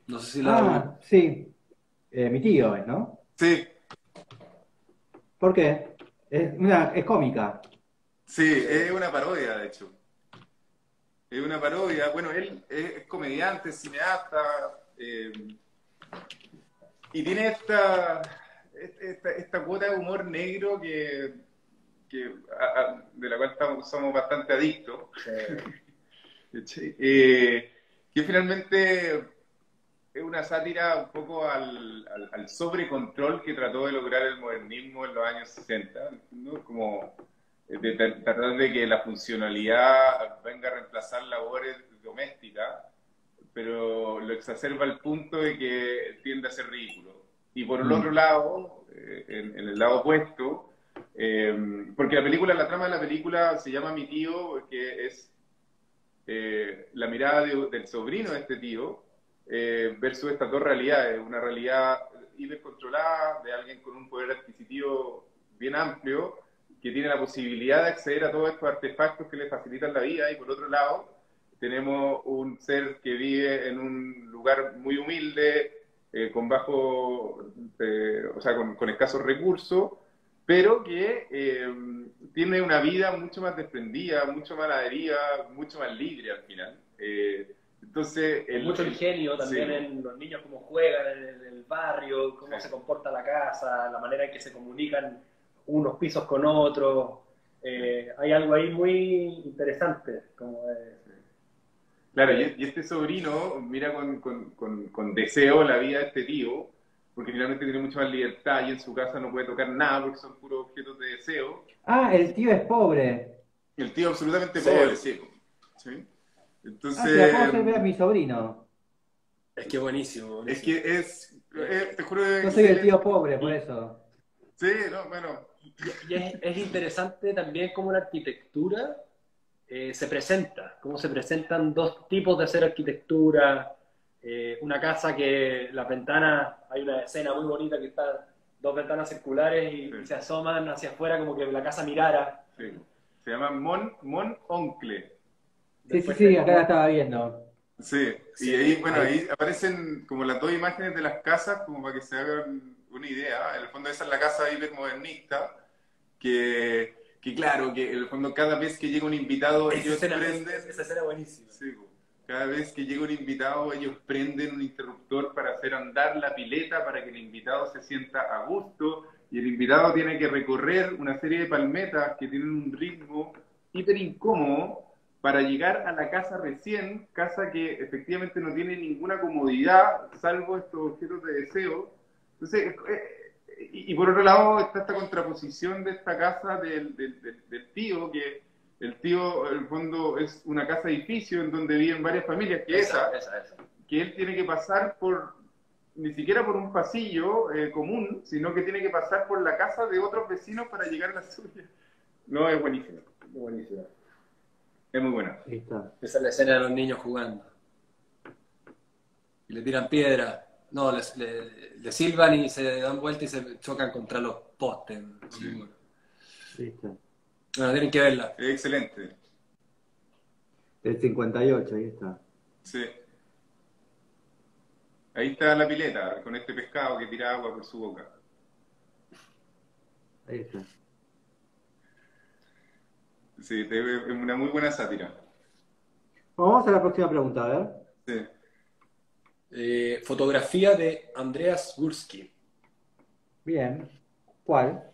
Speaker 2: No sé si la...
Speaker 1: Sí. Mi tío ¿no?
Speaker 3: Sí.
Speaker 1: ¿Por qué? Es cómica.
Speaker 3: Sí, es una parodia, de hecho. Es una parodia. Bueno, él es comediante, cineasta, y tiene esta cuota de humor negro de la cual somos bastante adictos. ¿Cachai? Que finalmente es una sátira un poco al sobrecontrol que trató de lograr el modernismo en los años 60, ¿no? Como de tratar de que la funcionalidad venga a reemplazar labores domésticas, pero lo exacerba al punto de que tiende a ser ridículo. Y por el otro lado, en el lado opuesto, porque la trama de la película se llama Mi tío, que es la mirada del sobrino de este tío, versus estas dos realidades, una realidad hipercontrolada de alguien con un poder adquisitivo bien amplio, que tiene la posibilidad de acceder a todos estos artefactos que le facilitan la vida, y por otro lado tenemos un ser que vive en un lugar muy humilde, con bajo, o sea, con escasos recursos, pero que tiene una vida mucho más desprendida, mucho más a la deriva, mucho más libre al final. Entonces,
Speaker 2: mucho ingenio también, sí, en los niños, cómo juegan en el barrio, cómo, sí, se comporta la casa, la manera en que se comunican unos pisos con otros. Hay algo ahí muy interesante.
Speaker 3: Claro, y este sobrino mira con deseo la vida de este tío, porque finalmente tiene mucha más libertad y en su casa no puede tocar nada porque son puros objetos de deseo.
Speaker 1: Ah, el tío es pobre.
Speaker 3: El tío absolutamente pobre, sí. ¿Sí? Entonces,
Speaker 1: la puedo hacer ver a mi sobrino.
Speaker 2: Es que buenísimo.
Speaker 3: Es que te juro que...
Speaker 1: Yo soy el tío pobre, por eso.
Speaker 3: Sí, no, bueno.
Speaker 2: Y es interesante también cómo la arquitectura se presenta, cómo se presentan dos tipos de hacer arquitectura. Una casa que las ventanas, hay una escena muy bonita que está dos ventanas circulares y, sí, se asoman hacia afuera como que la casa mirara.
Speaker 3: Sí. Se llama Mon Oncle.
Speaker 1: Sí, acá la estaba viendo.
Speaker 3: Sí, y ahí, bueno, ahí aparecen como las dos imágenes de las casas, como para que se hagan una idea. En el fondo esa es la casa hipermodernista, que claro, que en el fondo cada vez que llega un invitado ellos prenden...
Speaker 2: Esa escena buenísima.
Speaker 3: Sí, cada vez que llega un invitado ellos prenden un interruptor para hacer andar la pileta para que el invitado se sienta a gusto, y el invitado tiene que recorrer una serie de palmetas que tienen un ritmo hiper incómodo para llegar a la casa recién, casa que efectivamente no tiene ninguna comodidad, salvo estos objetos de deseo. Entonces, y por otro lado está esta contraposición de esta casa del tío, que el tío, en el fondo, es una casa edificio en donde viven varias familias, que esa. Que él tiene que pasar ni siquiera por un pasillo común, sino que tiene que pasar por la casa de otros vecinos para llegar a la suya. No, es buenísimo, es buenísimo. Es muy buena.
Speaker 2: Esa es la escena de los niños jugando. Y le tiran piedra. No, le silban y se dan vuelta y se chocan contra los postes.
Speaker 3: Sí.
Speaker 1: Listo.
Speaker 2: Bueno, tienen que verla.
Speaker 3: Es excelente.
Speaker 1: Del 58, ahí está.
Speaker 3: Sí. Ahí está la pileta, con este pescado que tira agua por su boca.
Speaker 1: Ahí está.
Speaker 3: Sí, es una muy buena sátira.
Speaker 1: Vamos a la próxima pregunta, a ver.
Speaker 2: Sí. Fotografía de Andreas Gursky.
Speaker 1: Bien. ¿Cuál?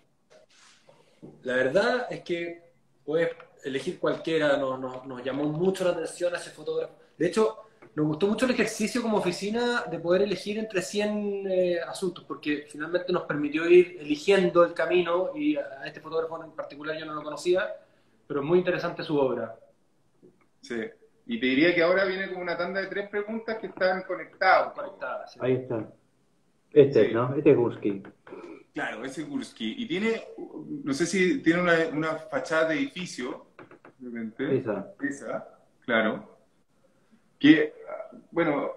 Speaker 2: La verdad es que puedes elegir cualquiera, nos llamó mucho la atención a ese fotógrafo. De hecho, nos gustó mucho el ejercicio como oficina de poder elegir entre 100 asuntos, porque finalmente nos permitió ir eligiendo el camino, y a este fotógrafo en particular yo no lo conocía, pero es muy interesante su obra.
Speaker 3: Sí, y te diría que ahora viene como una tanda de 3 preguntas que están conectadas.
Speaker 1: Sí. Ahí está. Este,
Speaker 3: sí.
Speaker 1: ¿no? Este es Gursky.
Speaker 3: Claro, ese es Gursky. Y tiene, no sé si tiene una fachada de edificio. Esa, claro. Que, bueno,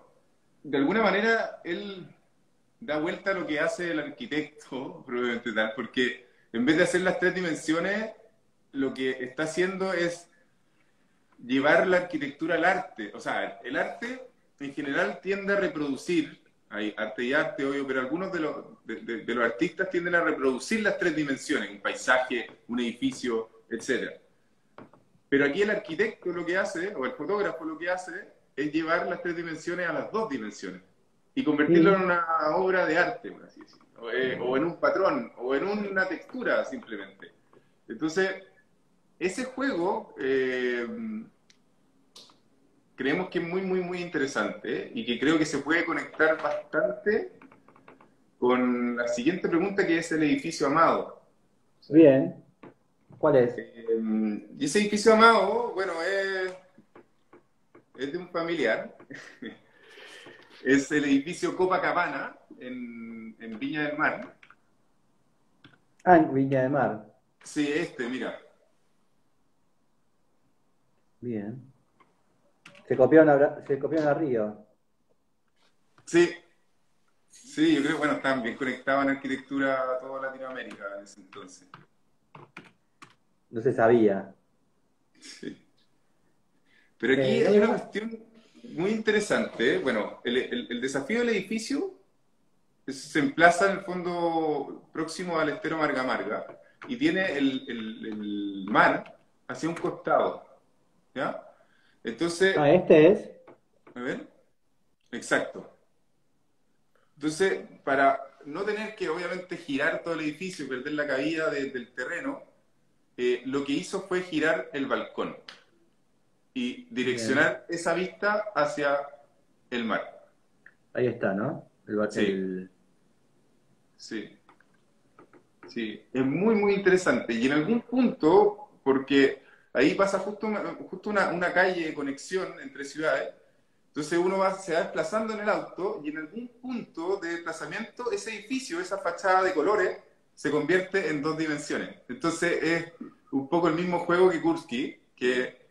Speaker 3: de alguna manera él da vuelta a lo que hace el arquitecto, probablemente tal, porque en vez de hacer las 3 dimensiones, lo que está haciendo es llevar la arquitectura al arte. O sea, el arte en general tiende a reproducir, hay arte y arte, obvio, pero algunos de los artistas tienden a reproducir las 3 dimensiones, un paisaje, un edificio, etc. Pero aquí el arquitecto lo que hace, o el fotógrafo lo que hace, es llevar las 3 dimensiones a las 2 dimensiones y convertirlo en una obra de arte, por así decirlo, o en un patrón, o en una textura simplemente. Entonces, ese juego creemos que es muy, muy, muy interesante y que creo que se puede conectar bastante con la siguiente pregunta, que es el edificio Amado.
Speaker 1: Bien. ¿Cuál es?
Speaker 3: Y ese edificio Amado, bueno, es de un familiar. Es el edificio Copacabana en Viña del Mar.
Speaker 1: Ah, en Viña del Mar.
Speaker 3: Sí, mira.
Speaker 1: Bien. Se copiaron a Río.
Speaker 3: Sí, sí, yo creo, bueno, estaban bien conectados en arquitectura a toda Latinoamérica en ese entonces.
Speaker 1: No se sabía.
Speaker 3: Sí. Pero aquí hay una cuestión muy interesante. Bueno, el desafío del edificio se emplaza en el fondo próximo al estero Marga Marga y tiene el mar hacia un costado, ¿ya? Entonces,
Speaker 1: Este es.
Speaker 3: a ver, exacto. Entonces, para no tener que obviamente girar todo el edificio y perder la caída del terreno, lo que hizo fue girar el balcón y direccionar esa vista hacia el mar.
Speaker 1: Ahí está, ¿no?
Speaker 3: Sí. Sí. Sí, es muy, muy interesante. Y en algún punto, porque ahí pasa justo una calle de conexión entre ciudades, entonces uno se va desplazando en el auto y en algún punto de desplazamiento ese edificio, esa fachada de colores, se convierte en 2 dimensiones. Entonces es un poco el mismo juego que Kursky, que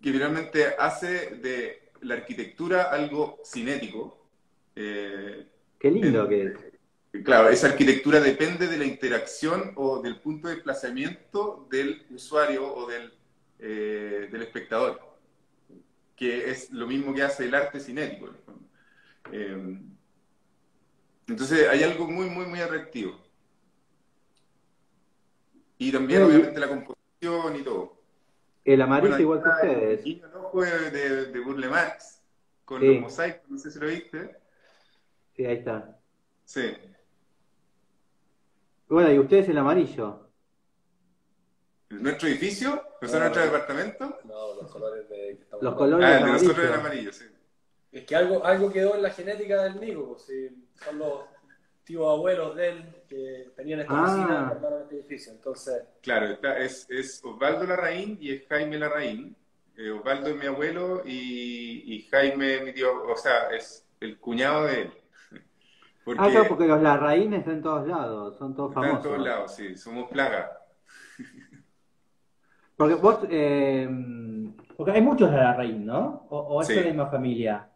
Speaker 3: finalmente hace de la arquitectura algo cinético.
Speaker 1: Qué lindo que es.
Speaker 3: Claro, esa arquitectura depende de la interacción o del punto de desplazamiento del usuario o del espectador, que es lo mismo que hace el arte cinético. Entonces hay algo muy, muy, muy atractivo. Y también, obviamente, la composición y todo.
Speaker 1: El amarillo
Speaker 3: Bueno, ahí
Speaker 1: igual que
Speaker 3: está el
Speaker 1: ustedes.
Speaker 3: guiño al ojo de Burle Marx, con
Speaker 1: Sí.
Speaker 3: los mosaicos, no sé si lo viste.
Speaker 1: Sí, ahí está.
Speaker 3: Sí.
Speaker 1: Bueno, y ustedes el amarillo.
Speaker 3: ¿Nuestro edificio? ¿No son nuestro departamento?
Speaker 2: No, los colores de que estamos
Speaker 1: Los
Speaker 2: hablando.
Speaker 1: colores
Speaker 3: El de nosotros era
Speaker 1: amarillos.
Speaker 3: amarillo, sí.
Speaker 2: Es que algo quedó en la genética del Nico, pues, sí, son los tíos abuelos de él que tenían esta oficina y armaron este edificio. Entonces,
Speaker 3: Claro, es Osvaldo Larraín y es Jaime Larraín. Osvaldo es mi abuelo y Jaime mi tío, o sea, es el cuñado de él. Porque
Speaker 1: Claro, porque los Larraín están en todos lados, son todos
Speaker 3: están en
Speaker 1: famosos.
Speaker 3: todos lados, sí, somos plaga.
Speaker 1: Porque vos, porque hay muchos Larraín, ¿no? ¿O es
Speaker 3: Sí.
Speaker 1: de la misma familia?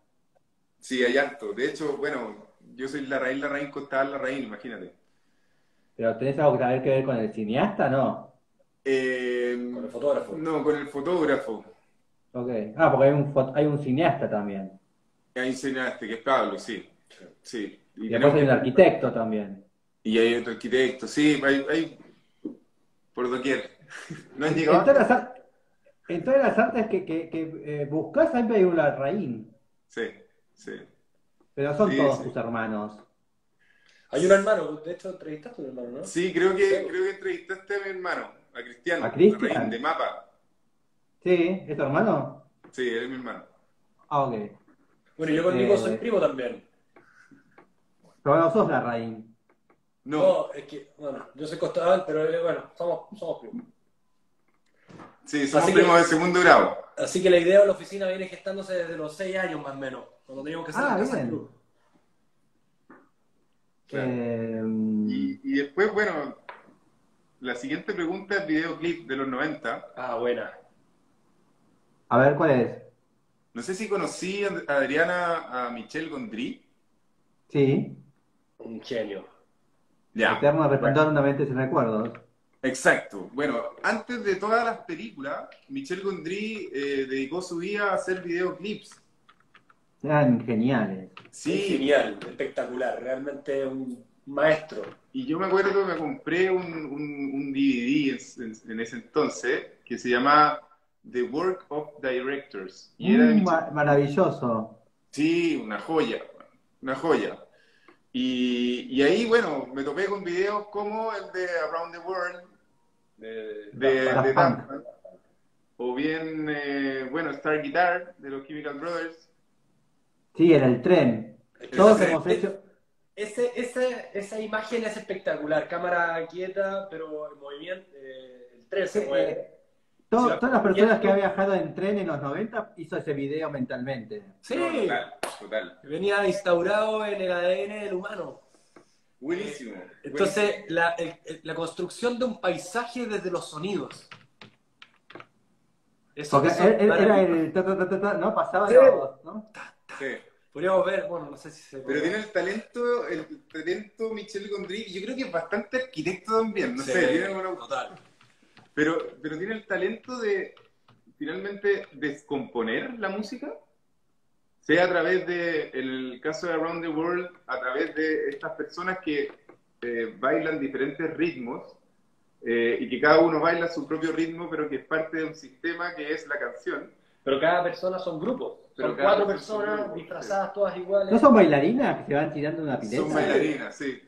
Speaker 3: Sí, hay harto. De hecho, bueno, yo soy Larraín Costal Larraín, imagínate.
Speaker 1: ¿Pero tenés algo que ver con el cineasta, no?
Speaker 2: con el fotógrafo.
Speaker 3: No, con el fotógrafo.
Speaker 1: Ok. Ah, porque hay un cineasta también.
Speaker 3: Ahí enseñaste, que es Pablo, sí. Sí.
Speaker 1: Y después hay un arquitecto también.
Speaker 3: Y hay otro arquitecto, sí, hay por doquier. ¿No han
Speaker 1: En
Speaker 3: llegado?
Speaker 1: todas las artes que buscás siempre hay un Larraín.
Speaker 3: Sí, sí.
Speaker 1: Pero son
Speaker 3: Sí,
Speaker 1: todos
Speaker 3: sí.
Speaker 1: tus hermanos.
Speaker 2: Hay un hermano, de hecho entrevistaste a un hermano, ¿no?
Speaker 3: Sí, creo que entrevistaste a mi hermano, a Cristiano,
Speaker 1: ¿A Cristian?
Speaker 3: Larraín, de Mapa.
Speaker 1: Sí, ¿es tu hermano?
Speaker 3: Sí, él es mi hermano.
Speaker 1: Ah, ok.
Speaker 2: Bueno, yo con Nico soy primo también.
Speaker 1: Pero no sos Larraín.
Speaker 2: No, es que, bueno, yo soy costal, pero bueno, somos primos.
Speaker 3: Sí, somos
Speaker 2: Así que-
Speaker 3: primos de segundo grado.
Speaker 2: Así que la idea de la oficina viene gestándose desde los 6 años más o menos, cuando teníamos que hacer la casa
Speaker 1: bien.
Speaker 2: club.
Speaker 3: Claro.
Speaker 1: Eh,
Speaker 3: Y después, bueno, la siguiente pregunta es videoclip de los 90.
Speaker 2: Ah, buena.
Speaker 1: a ver, ¿cuál es?
Speaker 3: No sé si conocí a Adriana, a Michelle Gondry.
Speaker 1: Sí.
Speaker 2: Un genio.
Speaker 3: Ya.
Speaker 1: Eterno resplandor de una mente sin recuerdos.
Speaker 3: Exacto. Bueno, antes de todas las películas, Michel Gondry dedicó su vida a hacer videoclips.
Speaker 1: Eran geniales.
Speaker 3: Sí,
Speaker 2: Genial, espectacular, realmente un maestro.
Speaker 3: y yo me acuerdo que me compré un DVD en ese entonces que se llamaba The Work of Directors. Y era de Michel.
Speaker 1: Maravilloso.
Speaker 3: Sí, una joya, una joya. Y ahí, bueno, me topé con videos como el de Around the World, de
Speaker 1: Daft
Speaker 3: Daft
Speaker 1: Punk.
Speaker 3: Punk, o bien, bueno, Star Guitar, de los Chemical Brothers.
Speaker 1: Sí, en el tren. Todos hemos hecho...
Speaker 2: Esa imagen es espectacular, cámara quieta, pero en movimiento, el tren se mueve.
Speaker 1: Todas las personas que han viajado en tren en los 90 hizo ese video mentalmente.
Speaker 2: Sí,
Speaker 3: No, total.
Speaker 2: venía instaurado en el ADN del humano.
Speaker 3: Buenísimo.
Speaker 2: Entonces, la construcción de un paisaje desde los sonidos.
Speaker 1: Porque era el ¿no? Pasaba
Speaker 2: Sí.
Speaker 1: los, ¿no?
Speaker 3: Sí.
Speaker 2: Podríamos ver, bueno, no sé si se
Speaker 3: Pero tiene el talento Michel Gondry, y yo creo que es bastante arquitecto también, no
Speaker 2: Sí,
Speaker 3: sé, tiene una...
Speaker 2: total.
Speaker 3: Pero tiene el talento de finalmente descomponer la música, sea a través de, en el caso de Around the World, a través de estas personas que bailan diferentes ritmos, y que cada uno baila su propio ritmo, pero que es parte de un sistema que es la canción.
Speaker 2: Pero cada persona son grupos.
Speaker 3: Pero
Speaker 2: Son
Speaker 3: cada
Speaker 2: 4
Speaker 3: persona son
Speaker 2: personas
Speaker 3: grupos,
Speaker 2: disfrazadas todas iguales.
Speaker 1: ¿No son bailarinas que se van tirando una pileta?
Speaker 3: Son bailarinas, sí.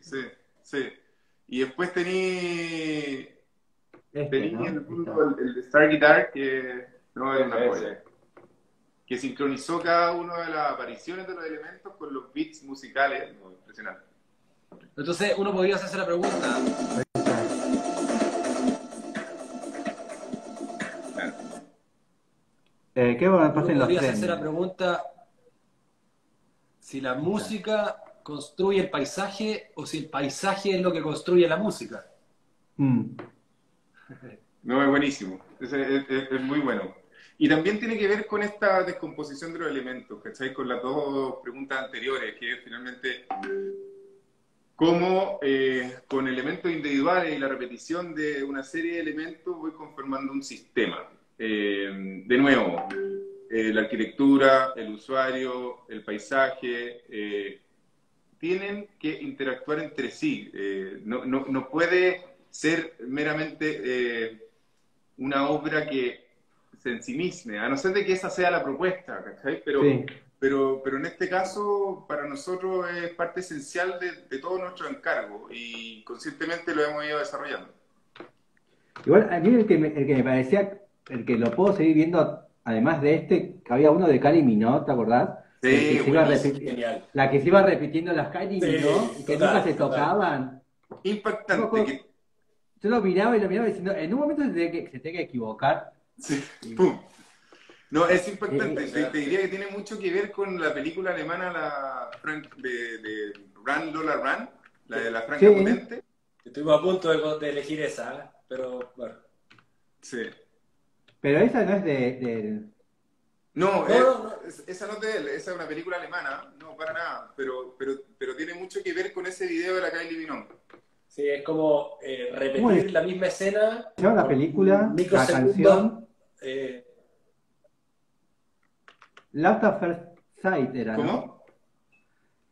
Speaker 3: Y después tení
Speaker 1: ¿no?
Speaker 3: en el fondo el de Star Guitar, que no es una joya. Que sincronizó cada una de las apariciones de los elementos con los beats musicales. No, impresionante.
Speaker 2: Entonces uno podría hacerse la pregunta,
Speaker 3: Claro.
Speaker 1: ¿Qué bueno pasa en los
Speaker 2: podría hacerse
Speaker 1: trenes?
Speaker 2: la pregunta si la música construye el paisaje o si el paisaje es lo que construye la música.
Speaker 3: No, es buenísimo. Es muy bueno. Y también tiene que ver con esta descomposición de los elementos, ¿cachai? Con las dos preguntas anteriores, que es finalmente cómo con elementos individuales y la repetición de una serie de elementos voy conformando un sistema. De nuevo, la arquitectura, el usuario, el paisaje, tienen que interactuar entre sí. No puede ser meramente una obra que se ensimisme, a no ser de que esa sea la propuesta, ¿cachai?
Speaker 1: Sí.
Speaker 3: Pero en este caso, para nosotros es parte esencial de todo nuestro encargo y conscientemente lo hemos ido desarrollando.
Speaker 1: Igual, a mí el que me parecía, el que lo puedo seguir viendo, además de este, que había uno de Kylie Minogue, ¿te acordás?
Speaker 3: Sí,
Speaker 2: Genial.
Speaker 1: La que se iba repitiendo las Kylie
Speaker 2: Sí,
Speaker 1: Minogue, y que
Speaker 2: total,
Speaker 1: nunca se
Speaker 2: total.
Speaker 1: tocaban.
Speaker 3: Impactante.
Speaker 1: Yo lo miraba diciendo, en un momento se tiene que equivocar.
Speaker 3: Sí, ¡pum! No, es impactante. Te diría que tiene mucho que ver con la película alemana de Run, Lola Run, la de la Franca Potente.
Speaker 2: Estuvimos a punto de elegir esa, ¿eh? Pero bueno.
Speaker 3: Sí.
Speaker 1: Pero esa no es de...
Speaker 3: No, esa no es de él, esa es una película alemana, no, para nada, pero tiene mucho que ver con ese video de la Kylie Minogue.
Speaker 2: Sí, es como repetir la misma escena.
Speaker 1: ¿No? La película, la canción... Love at First Sight era, ¿no?
Speaker 3: ¿Cómo?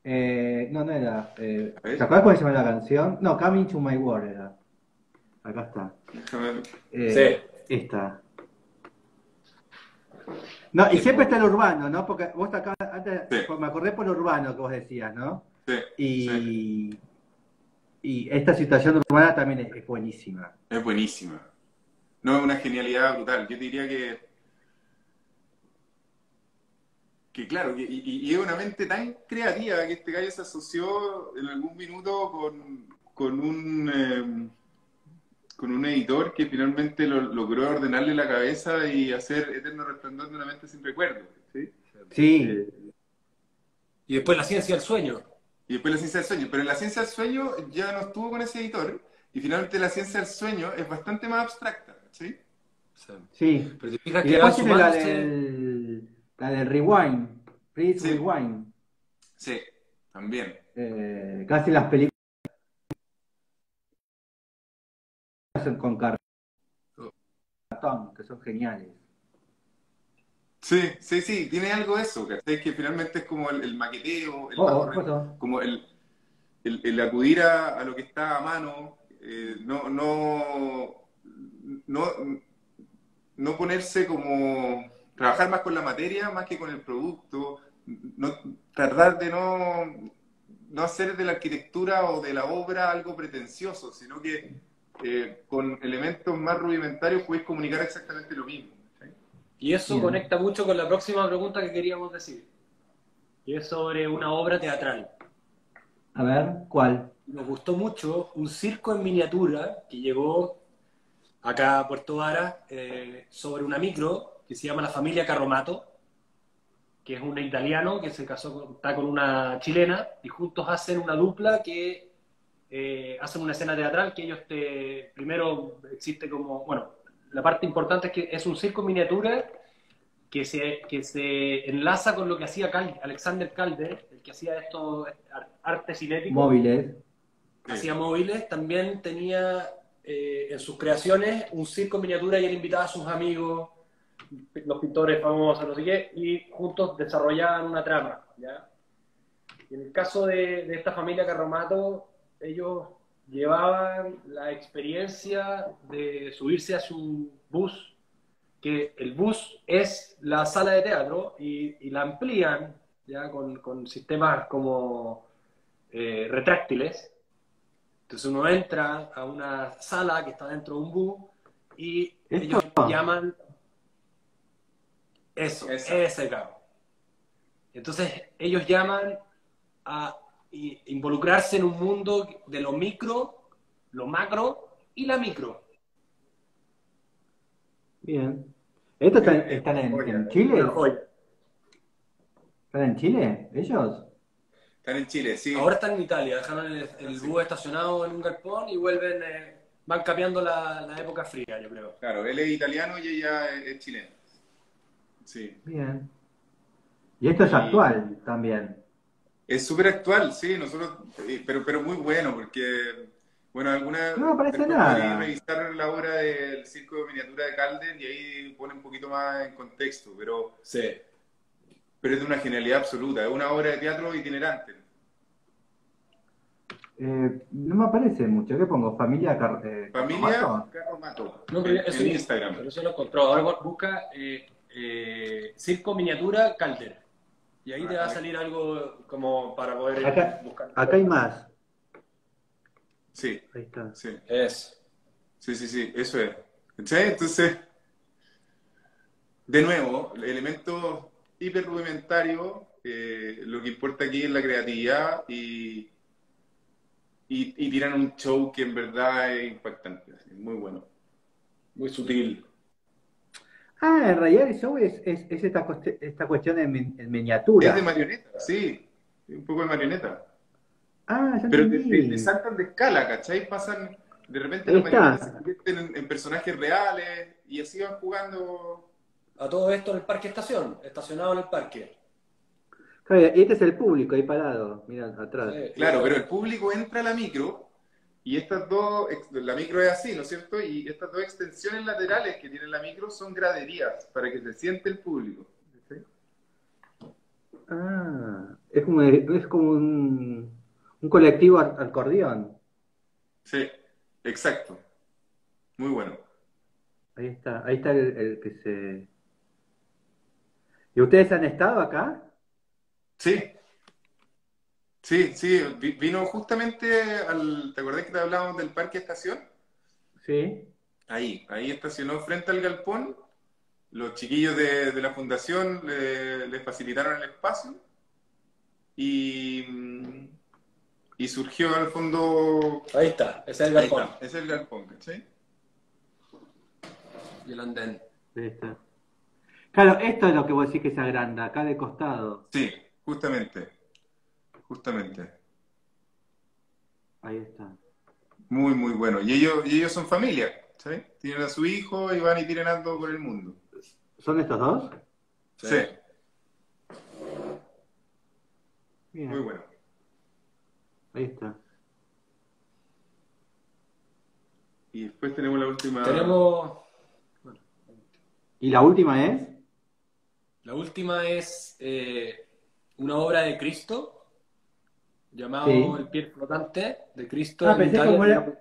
Speaker 1: No era. ¿Te acuerdas cómo se llama la canción? No, Coming to My World era. Acá está.
Speaker 2: Sí.
Speaker 1: Esta. No, y siempre está el urbano, ¿no? Porque vos acá antes me acordé por lo urbano que vos decías, ¿no?
Speaker 3: Sí.
Speaker 1: Y esta situación urbana también es buenísima.
Speaker 3: Es buenísima. No, es una genialidad brutal. Yo diría que claro, y es una mente tan creativa que este gallo se asoció en algún minuto con un editor que finalmente logró ordenarle la cabeza y hacer Eterno Resplandor de una mente sin recuerdo. ¿Sí?
Speaker 1: Sí.
Speaker 2: Y después La Ciencia del Sueño.
Speaker 3: Y después La Ciencia del Sueño. Pero en La Ciencia del Sueño ya no estuvo con ese editor y finalmente La Ciencia del Sueño es bastante más abstracta. ¿Sí?
Speaker 1: Sí.
Speaker 2: Pero te fijas
Speaker 1: y
Speaker 2: que
Speaker 1: después tiene la del Rewind. Please Rewind.
Speaker 3: Sí, también.
Speaker 1: Casi las películas con cartón, que son geniales.
Speaker 3: Sí, tiene algo de eso, ¿cachai? Que finalmente es como el maqueteo, como el acudir a lo que no ponerse como, trabajar más con la materia más que con el producto, no, tratar de no hacer de la arquitectura o de la obra algo pretencioso, sino que con elementos más rudimentarios podéis comunicar exactamente lo mismo. ¿Sí?
Speaker 2: Y eso
Speaker 1: Bien.
Speaker 2: conecta mucho con la próxima pregunta que queríamos decir, y es sobre una obra teatral.
Speaker 1: A ver, ¿cuál?
Speaker 2: Nos gustó mucho un circo en miniatura que llegó acá a Puerto Vara sobre una micro que se llama La Familia Carromato, que es un italiano que se casó está con una chilena y juntos hacen una dupla que hacen una escena teatral que ellos primero existe como, bueno, la parte importante es que es un circo en miniatura que se enlaza con lo que hacía Alexander Calder, el que hacía estos arte cinético.
Speaker 1: Móviles.
Speaker 2: Hacía móviles, también tenía en sus creaciones un circo en miniatura y él invitaba a sus amigos, los pintores famosos, no sé qué, y juntos desarrollaban una trama, ¿ya? Y en el caso de esta familia Carromato, ellos llevaban la experiencia de subirse a su bus, que el bus es la sala de teatro, y la amplían ya con sistemas como retráctiles. Entonces uno entra a una sala que está dentro de un bus y ellos llaman ese cabo. Entonces ellos llaman a involucrarse en un mundo de lo micro, lo macro y la micro.
Speaker 1: Bien. ¿Estos están en Chile?
Speaker 2: Una joya.
Speaker 1: ¿Están en Chile? ¿Ellos?
Speaker 3: Están en Chile, sí.
Speaker 2: Ahora están en Italia, dejaron el bus estacionado en un galpón y vuelven, van cambiando la época fría, yo creo.
Speaker 3: Claro, él es italiano y ella es chilena. Sí.
Speaker 1: Bien. Y esto es actual también.
Speaker 3: Es súper actual, sí, nosotros, pero muy bueno, porque, bueno, alguna
Speaker 1: No me parece
Speaker 3: después
Speaker 1: nada.
Speaker 3: podéis revisar la obra del circo de miniatura de Calden y ahí pone un poquito más en contexto,
Speaker 2: Sí.
Speaker 3: pero es de una genialidad absoluta, es una obra de teatro itinerante.
Speaker 1: No me aparece mucho. ¿Qué pongo? ¿Familia
Speaker 3: Familia
Speaker 1: Carromato?
Speaker 3: Carromato,
Speaker 2: No, pero eso
Speaker 3: en Instagram.
Speaker 2: Pero eso lo encontró. Ahora busca circo miniatura Calder. Y ahí te va a salir algo como para poder buscar.
Speaker 1: Acá hay más.
Speaker 3: Sí,
Speaker 1: Ahí está.
Speaker 3: sí,
Speaker 2: Es.
Speaker 3: sí, eso es. ¿Cachai? Entonces, de nuevo, elementos hiper rudimentarios, lo que importa aquí es la creatividad y tiran un show que en verdad es impactante, así, muy bueno.
Speaker 2: Muy sutil.
Speaker 1: Ah, en realidad el show es esta cuestión en miniatura.
Speaker 3: Es de marioneta, sí, un poco de marioneta.
Speaker 1: Ah, ya
Speaker 3: Pero
Speaker 1: entendí.
Speaker 3: te saltan de escala, ¿cachai? Pasan, de repente
Speaker 1: Ahí
Speaker 3: las marionetas
Speaker 1: está.
Speaker 3: se convierten en personajes reales y así van jugando.
Speaker 2: A todo esto en el parque estación, estacionado en el parque.
Speaker 1: Claro, y este es el público ahí parado, mira atrás.
Speaker 2: Sí.
Speaker 3: Claro, pero el público entra a la micro y estas dos, la micro es así, ¿no es cierto? Y estas dos extensiones laterales que tiene la micro son graderías para que se siente el público. ¿Sí?
Speaker 1: Ah, es como un colectivo acordeón.
Speaker 3: Sí, exacto. Muy bueno.
Speaker 1: Ahí está el que se... ¿Y ustedes han estado acá?
Speaker 3: Sí, sí, vino justamente ¿te acordás que te hablábamos del parque estación?
Speaker 1: Sí.
Speaker 3: Ahí estacionó frente al galpón. Los chiquillos de la fundación le facilitaron el espacio y surgió al fondo.
Speaker 2: Ahí está, ese es el
Speaker 3: Ahí
Speaker 2: galpón.
Speaker 3: está, ese es el galpón, ¿cachai?
Speaker 2: Y el andén.
Speaker 1: Ahí está. Claro, esto es lo que vos decís que se agranda, acá de costado.
Speaker 3: Sí, justamente.
Speaker 1: Ahí está.
Speaker 3: Muy, muy bueno. Y ellos son familia, ¿sí? Tienen a su hijo y van y tirenando por el mundo.
Speaker 1: ¿Son estos dos?
Speaker 3: Sí.
Speaker 1: Bien.
Speaker 3: Muy bueno.
Speaker 1: Ahí está.
Speaker 3: Y después tenemos la última.
Speaker 1: ¿Y la última es?
Speaker 2: La última es una obra de Cristo llamado
Speaker 1: Sí.
Speaker 2: El pie flotante de Cristo
Speaker 1: Ah,
Speaker 2: en Italia.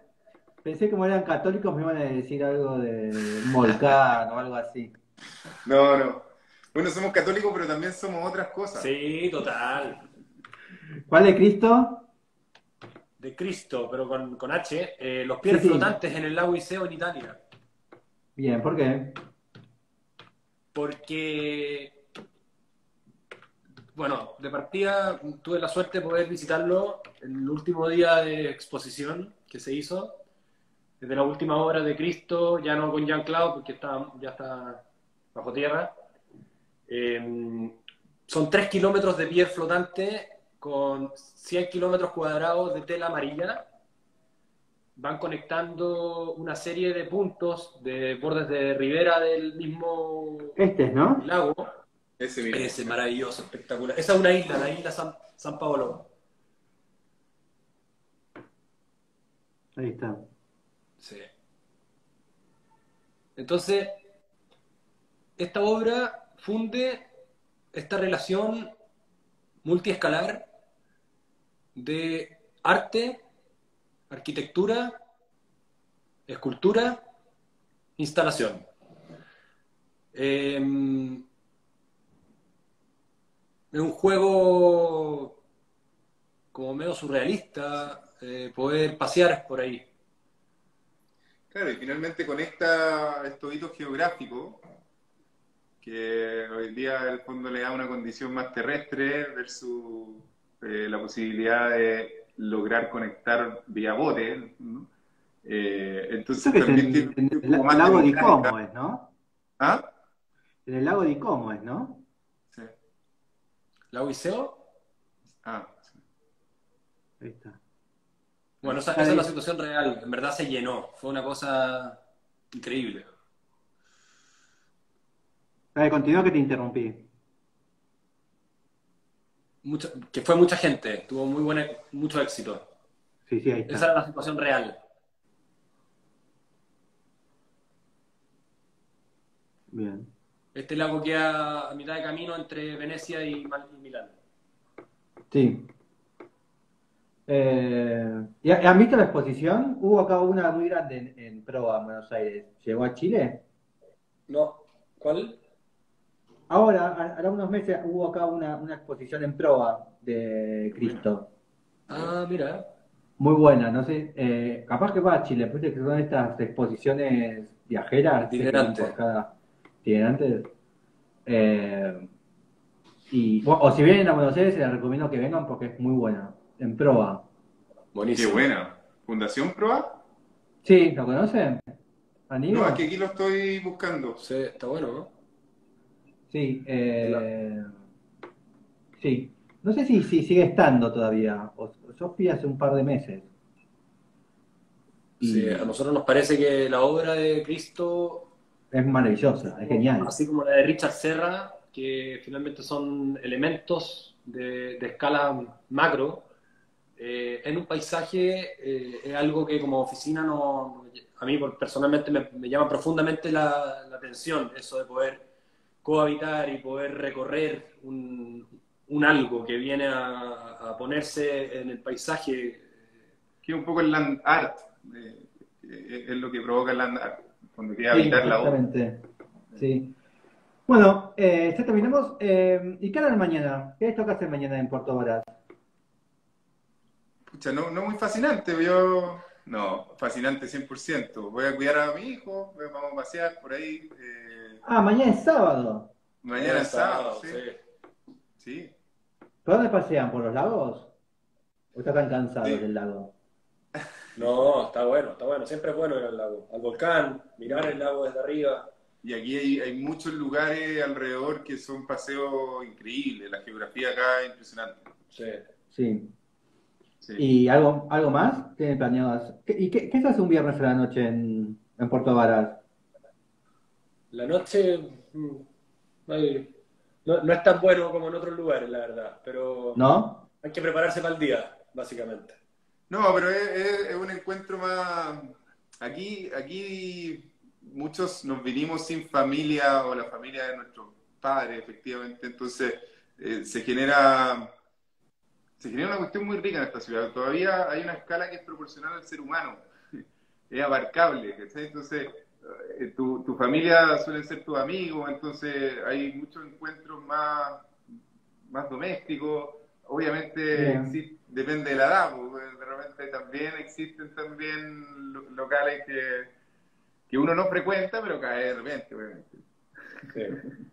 Speaker 1: Pensé que como eran católicos me iban a decir algo de un volcán o algo así.
Speaker 3: No, no. Bueno, somos católicos, pero también somos otras cosas.
Speaker 2: Sí, total.
Speaker 1: ¿Cuál de Cristo?
Speaker 2: De Cristo, pero con H. Los
Speaker 1: Sí,
Speaker 2: pies
Speaker 1: sí.
Speaker 2: flotantes en el lago Iseo en Italia.
Speaker 1: Bien, ¿por qué?
Speaker 2: Porque, bueno, de partida tuve la suerte de poder visitarlo en el último día de exposición que se hizo. Desde la última obra de Cristo, ya no con Jean-Claude, porque ya está bajo tierra. Son 3 kilómetros de piel flotante con 100 kilómetros cuadrados de tela amarilla. Van conectando una serie de puntos de bordes de ribera del mismo
Speaker 1: Este es, ¿no?
Speaker 2: lago.
Speaker 3: Ese mismo.
Speaker 2: Ese maravilloso, espectacular. Esa es una isla, la isla San Paolo.
Speaker 1: Ahí está.
Speaker 2: Sí. Entonces, esta obra funde esta relación multiescalar de arte, arquitectura, escultura, instalación. Es un juego como medio surrealista, poder pasear por ahí.
Speaker 3: Claro, y finalmente conecta estos hitos geográficos que hoy día en el fondo le da una condición más terrestre versus la posibilidad de lograr conectar vía bote, ¿no?
Speaker 1: Esto
Speaker 3: Entonces
Speaker 1: que es
Speaker 3: también tiene
Speaker 1: en
Speaker 3: un poco
Speaker 1: el
Speaker 3: más de
Speaker 1: lago di
Speaker 3: mecánica.
Speaker 1: Como es, ¿no?
Speaker 3: ¿Ah?
Speaker 1: En el lago di Como es, ¿no?
Speaker 3: Sí.
Speaker 2: ¿Lago Iseo?
Speaker 3: Ah, sí.
Speaker 1: Ahí está.
Speaker 2: Bueno, esa es la
Speaker 1: Ahí.
Speaker 2: situación real. En verdad se llenó. Fue una cosa increíble.
Speaker 1: Dale, continúa que te interrumpí.
Speaker 2: Que fue mucha gente. Tuvo mucho éxito.
Speaker 1: Sí, sí, ahí
Speaker 2: Esa
Speaker 1: está.
Speaker 2: era la situación real.
Speaker 1: Bien.
Speaker 2: Este lago queda a mitad de camino entre Venecia y Milán.
Speaker 1: Sí. ¿Han visto la exposición? Hubo acá una muy grande en Proa, en Buenos Aires. ¿Llegó a Chile?
Speaker 2: No. ¿Cuál?
Speaker 1: Ahora, hará unos meses, hubo acá una exposición en Proa de Cristo.
Speaker 2: Ah, mira.
Speaker 1: Muy buena, no sé, capaz que va a Chile, pues que son estas exposiciones viajeras, sé que van
Speaker 2: Itinerante.
Speaker 1: por cada itinerante. Eh, o si vienen a Buenos Aires, les recomiendo que vengan porque es muy buena. En Proa.
Speaker 3: Qué
Speaker 2: Buenísimo.
Speaker 3: buena. ¿Fundación Proa?
Speaker 1: ¿Sí? ¿Lo conocen?
Speaker 3: No, es que
Speaker 1: ¿Amigo?
Speaker 3: aquí lo estoy buscando.
Speaker 2: Sí, está bueno, ¿no?
Speaker 1: Sí,
Speaker 2: La-
Speaker 1: sí. No sé si sigue estando todavía. Yo fui hace un par de meses.
Speaker 2: Sí, a
Speaker 1: Y
Speaker 2: nosotros nos parece que la obra de Cristo,
Speaker 1: es maravillosa, es genial.
Speaker 2: así como la de Richard Serra, que finalmente son elementos de escala macro, en un paisaje es algo que como oficina a mí personalmente me llama profundamente la atención, eso de poder cohabitar y poder recorrer un algo que viene a ponerse en el paisaje.
Speaker 3: Que es un poco el land art. Es lo que provoca el land art. Cuando quiere
Speaker 1: Sí,
Speaker 3: habitar la obra.
Speaker 1: exactamente. Sí. Bueno, ya terminamos. ¿Y qué harán mañana? ¿Qué les toca hacer mañana en Puerto Varas?
Speaker 3: Pucha, no, no muy fascinante, yo... No, fascinante 100%. Voy a cuidar a mi hijo, vamos a pasear por ahí.
Speaker 1: Ah, mañana es sábado.
Speaker 3: Mañana es sábado,
Speaker 2: Sábado,
Speaker 3: sí.
Speaker 2: sí.
Speaker 3: Sí,
Speaker 1: ¿Por dónde pasean? ¿Por los lagos? ¿O están cansados
Speaker 3: sí.
Speaker 1: del lago?
Speaker 2: No, está bueno, está bueno. Siempre es bueno ir al lago, al volcán, mirar el lago desde arriba.
Speaker 3: Y aquí hay muchos lugares alrededor que son paseos increíbles. La geografía acá es impresionante.
Speaker 2: Sí.
Speaker 1: Sí.
Speaker 3: Sí.
Speaker 1: ¿Y algo más tienen planeado hacer? ¿Qué se hace un viernes a la noche en Puerto Varas?
Speaker 2: La noche no es tan bueno como en otros lugares, la verdad, pero
Speaker 1: ¿No?
Speaker 2: hay que prepararse para el día, básicamente.
Speaker 3: No, pero es un encuentro más... Aquí muchos nos vinimos sin familia o la familia de nuestros padres, efectivamente. Entonces se genera una cuestión muy rica en esta ciudad. Todavía hay una escala que es proporcional al ser humano. es abarcable, ¿cachai? Entonces, tu familia suelen ser tus amigos, entonces hay muchos encuentros más domésticos. Obviamente
Speaker 1: Bien.
Speaker 3: depende de la edad, porque de repente también existen también locales que uno no frecuenta, pero cae de repente, obviamente.
Speaker 2: Sí.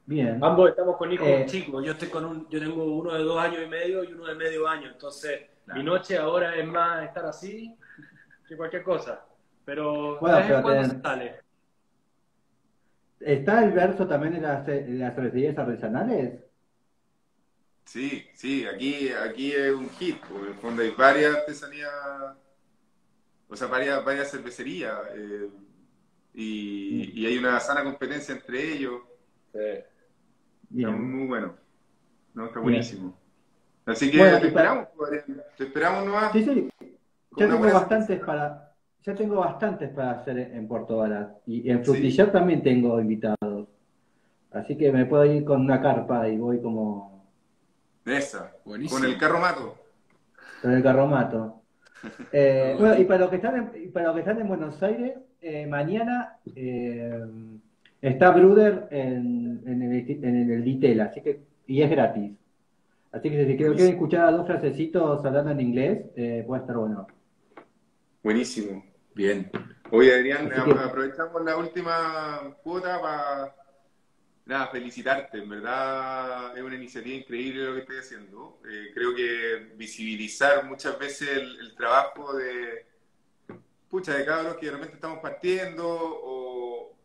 Speaker 1: Bien.
Speaker 2: Ambos estamos con hijos
Speaker 1: Eh,
Speaker 2: chicos. Yo tengo uno de 2 años y medio y uno de medio año. Entonces, mi
Speaker 3: Claro.
Speaker 2: noche ahora es más estar así que cualquier cosa. Pero de
Speaker 1: bueno,
Speaker 2: vez en
Speaker 1: pero
Speaker 2: cuando se sale.
Speaker 1: ¿está el verso también de las cervecerías artesanales?
Speaker 3: Sí, sí, aquí es un hit, porque en el fondo hay varias artesanías, o sea, varias cervecerías, y hay una sana competencia entre ellos.
Speaker 2: Sí.
Speaker 3: Está muy,
Speaker 1: Bien,
Speaker 3: muy bueno, ¿no? Está
Speaker 1: bien.
Speaker 3: buenísimo. Así que
Speaker 1: Bueno,
Speaker 3: te esperamos, pues, Adrián. Te esperamos nomás
Speaker 1: sí, sí,
Speaker 3: con
Speaker 1: ya
Speaker 3: una
Speaker 1: tengo
Speaker 3: buena
Speaker 1: bastantes
Speaker 3: cervecita.
Speaker 1: ya tengo bastantes para hacer en Puerto Varas. Y en
Speaker 3: Sí,
Speaker 1: Frutillar también tengo invitados. Así que me puedo ir con una carpa y voy como
Speaker 3: de esa, con el
Speaker 2: Buenísimo.
Speaker 3: carro mato.
Speaker 1: con el carromato.
Speaker 2: No,
Speaker 1: Bueno, y
Speaker 2: aquí.
Speaker 1: para los que están y para los que están en Buenos Aires, mañana está Bruder en el Ditel, así que, y es gratis. Así que si quieren
Speaker 3: Buenísimo,
Speaker 1: escuchar a dos frasecitos hablando en inglés, puede estar bueno.
Speaker 3: buenísimo. Bien. Oye, Adrián,
Speaker 1: Así que,
Speaker 3: aprovechamos la última cuota para nada, felicitarte, en verdad es una iniciativa increíble lo que estoy haciendo. Creo que visibilizar muchas veces el trabajo de cabros que de repente estamos partiendo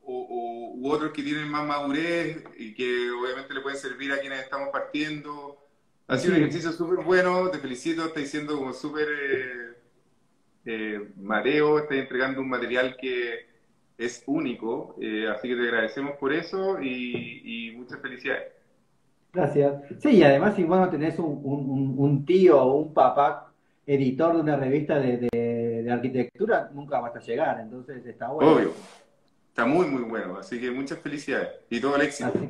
Speaker 3: u otros que tienen más madurez y que obviamente le pueden servir a quienes estamos partiendo. Ha
Speaker 1: y
Speaker 3: sido un
Speaker 1: sí,
Speaker 3: ejercicio súper bueno, te felicito, estás siendo como súper Mateo, estás entregando un material que es único, así que te agradecemos por eso y muchas felicidades.
Speaker 1: gracias. Sí, y además si vos no tenés un tío o un papá editor de una revista de arquitectura, nunca vas a llegar, entonces está bueno
Speaker 3: Obvio,
Speaker 1: eso.
Speaker 3: está muy muy bueno, así que muchas felicidades y todo el éxito.
Speaker 1: Así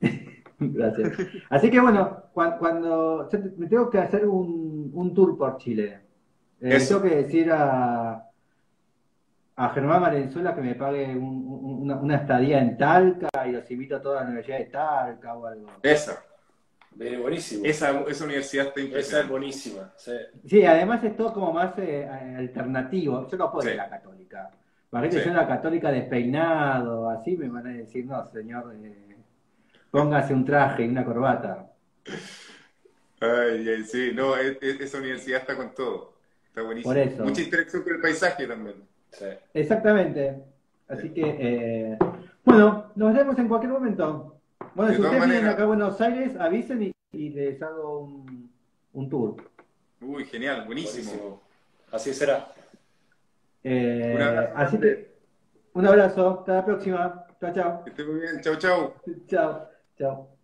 Speaker 1: que, gracias. Así que bueno, cuando yo me tengo que hacer un tour por Chile, le tengo
Speaker 3: Eso,
Speaker 1: que decir a Germán Valenzuela que me pague una estadía en Talca y los invito a toda la Universidad de Talca o algo.
Speaker 3: esa,
Speaker 2: Buenísimo.
Speaker 3: esa universidad está
Speaker 2: Esa es
Speaker 3: impresionante.
Speaker 2: buenísima. Sí.
Speaker 1: Sí, además es todo como más alternativo. Yo no puedo
Speaker 3: Sí,
Speaker 1: ir a la católica. Imagínate
Speaker 3: sí.
Speaker 1: yo en la católica despeinado, así me van a decir, no, señor, póngase un traje y una corbata.
Speaker 3: Ay, ay, sí, no, esa universidad está con todo, está
Speaker 1: Por
Speaker 3: buenísimo. Mucha
Speaker 1: eso.
Speaker 3: interacción con el paisaje también.
Speaker 2: Sí.
Speaker 1: Exactamente.
Speaker 3: Sí.
Speaker 1: Así que, bueno, nos vemos en cualquier momento. Bueno,
Speaker 3: De
Speaker 1: si
Speaker 3: todas
Speaker 1: ustedes vienen
Speaker 3: maneras,
Speaker 1: acá a Buenos Aires, avisen y les hago un tour.
Speaker 3: uy, genial, buenísimo.
Speaker 2: Buenísimo. Así será.
Speaker 3: Un abrazo
Speaker 1: Así
Speaker 3: grande,
Speaker 1: que, un abrazo. Hasta la próxima. Chao,
Speaker 3: que
Speaker 1: chao.
Speaker 3: esté muy bien, chau, chau.
Speaker 1: Chao, chao.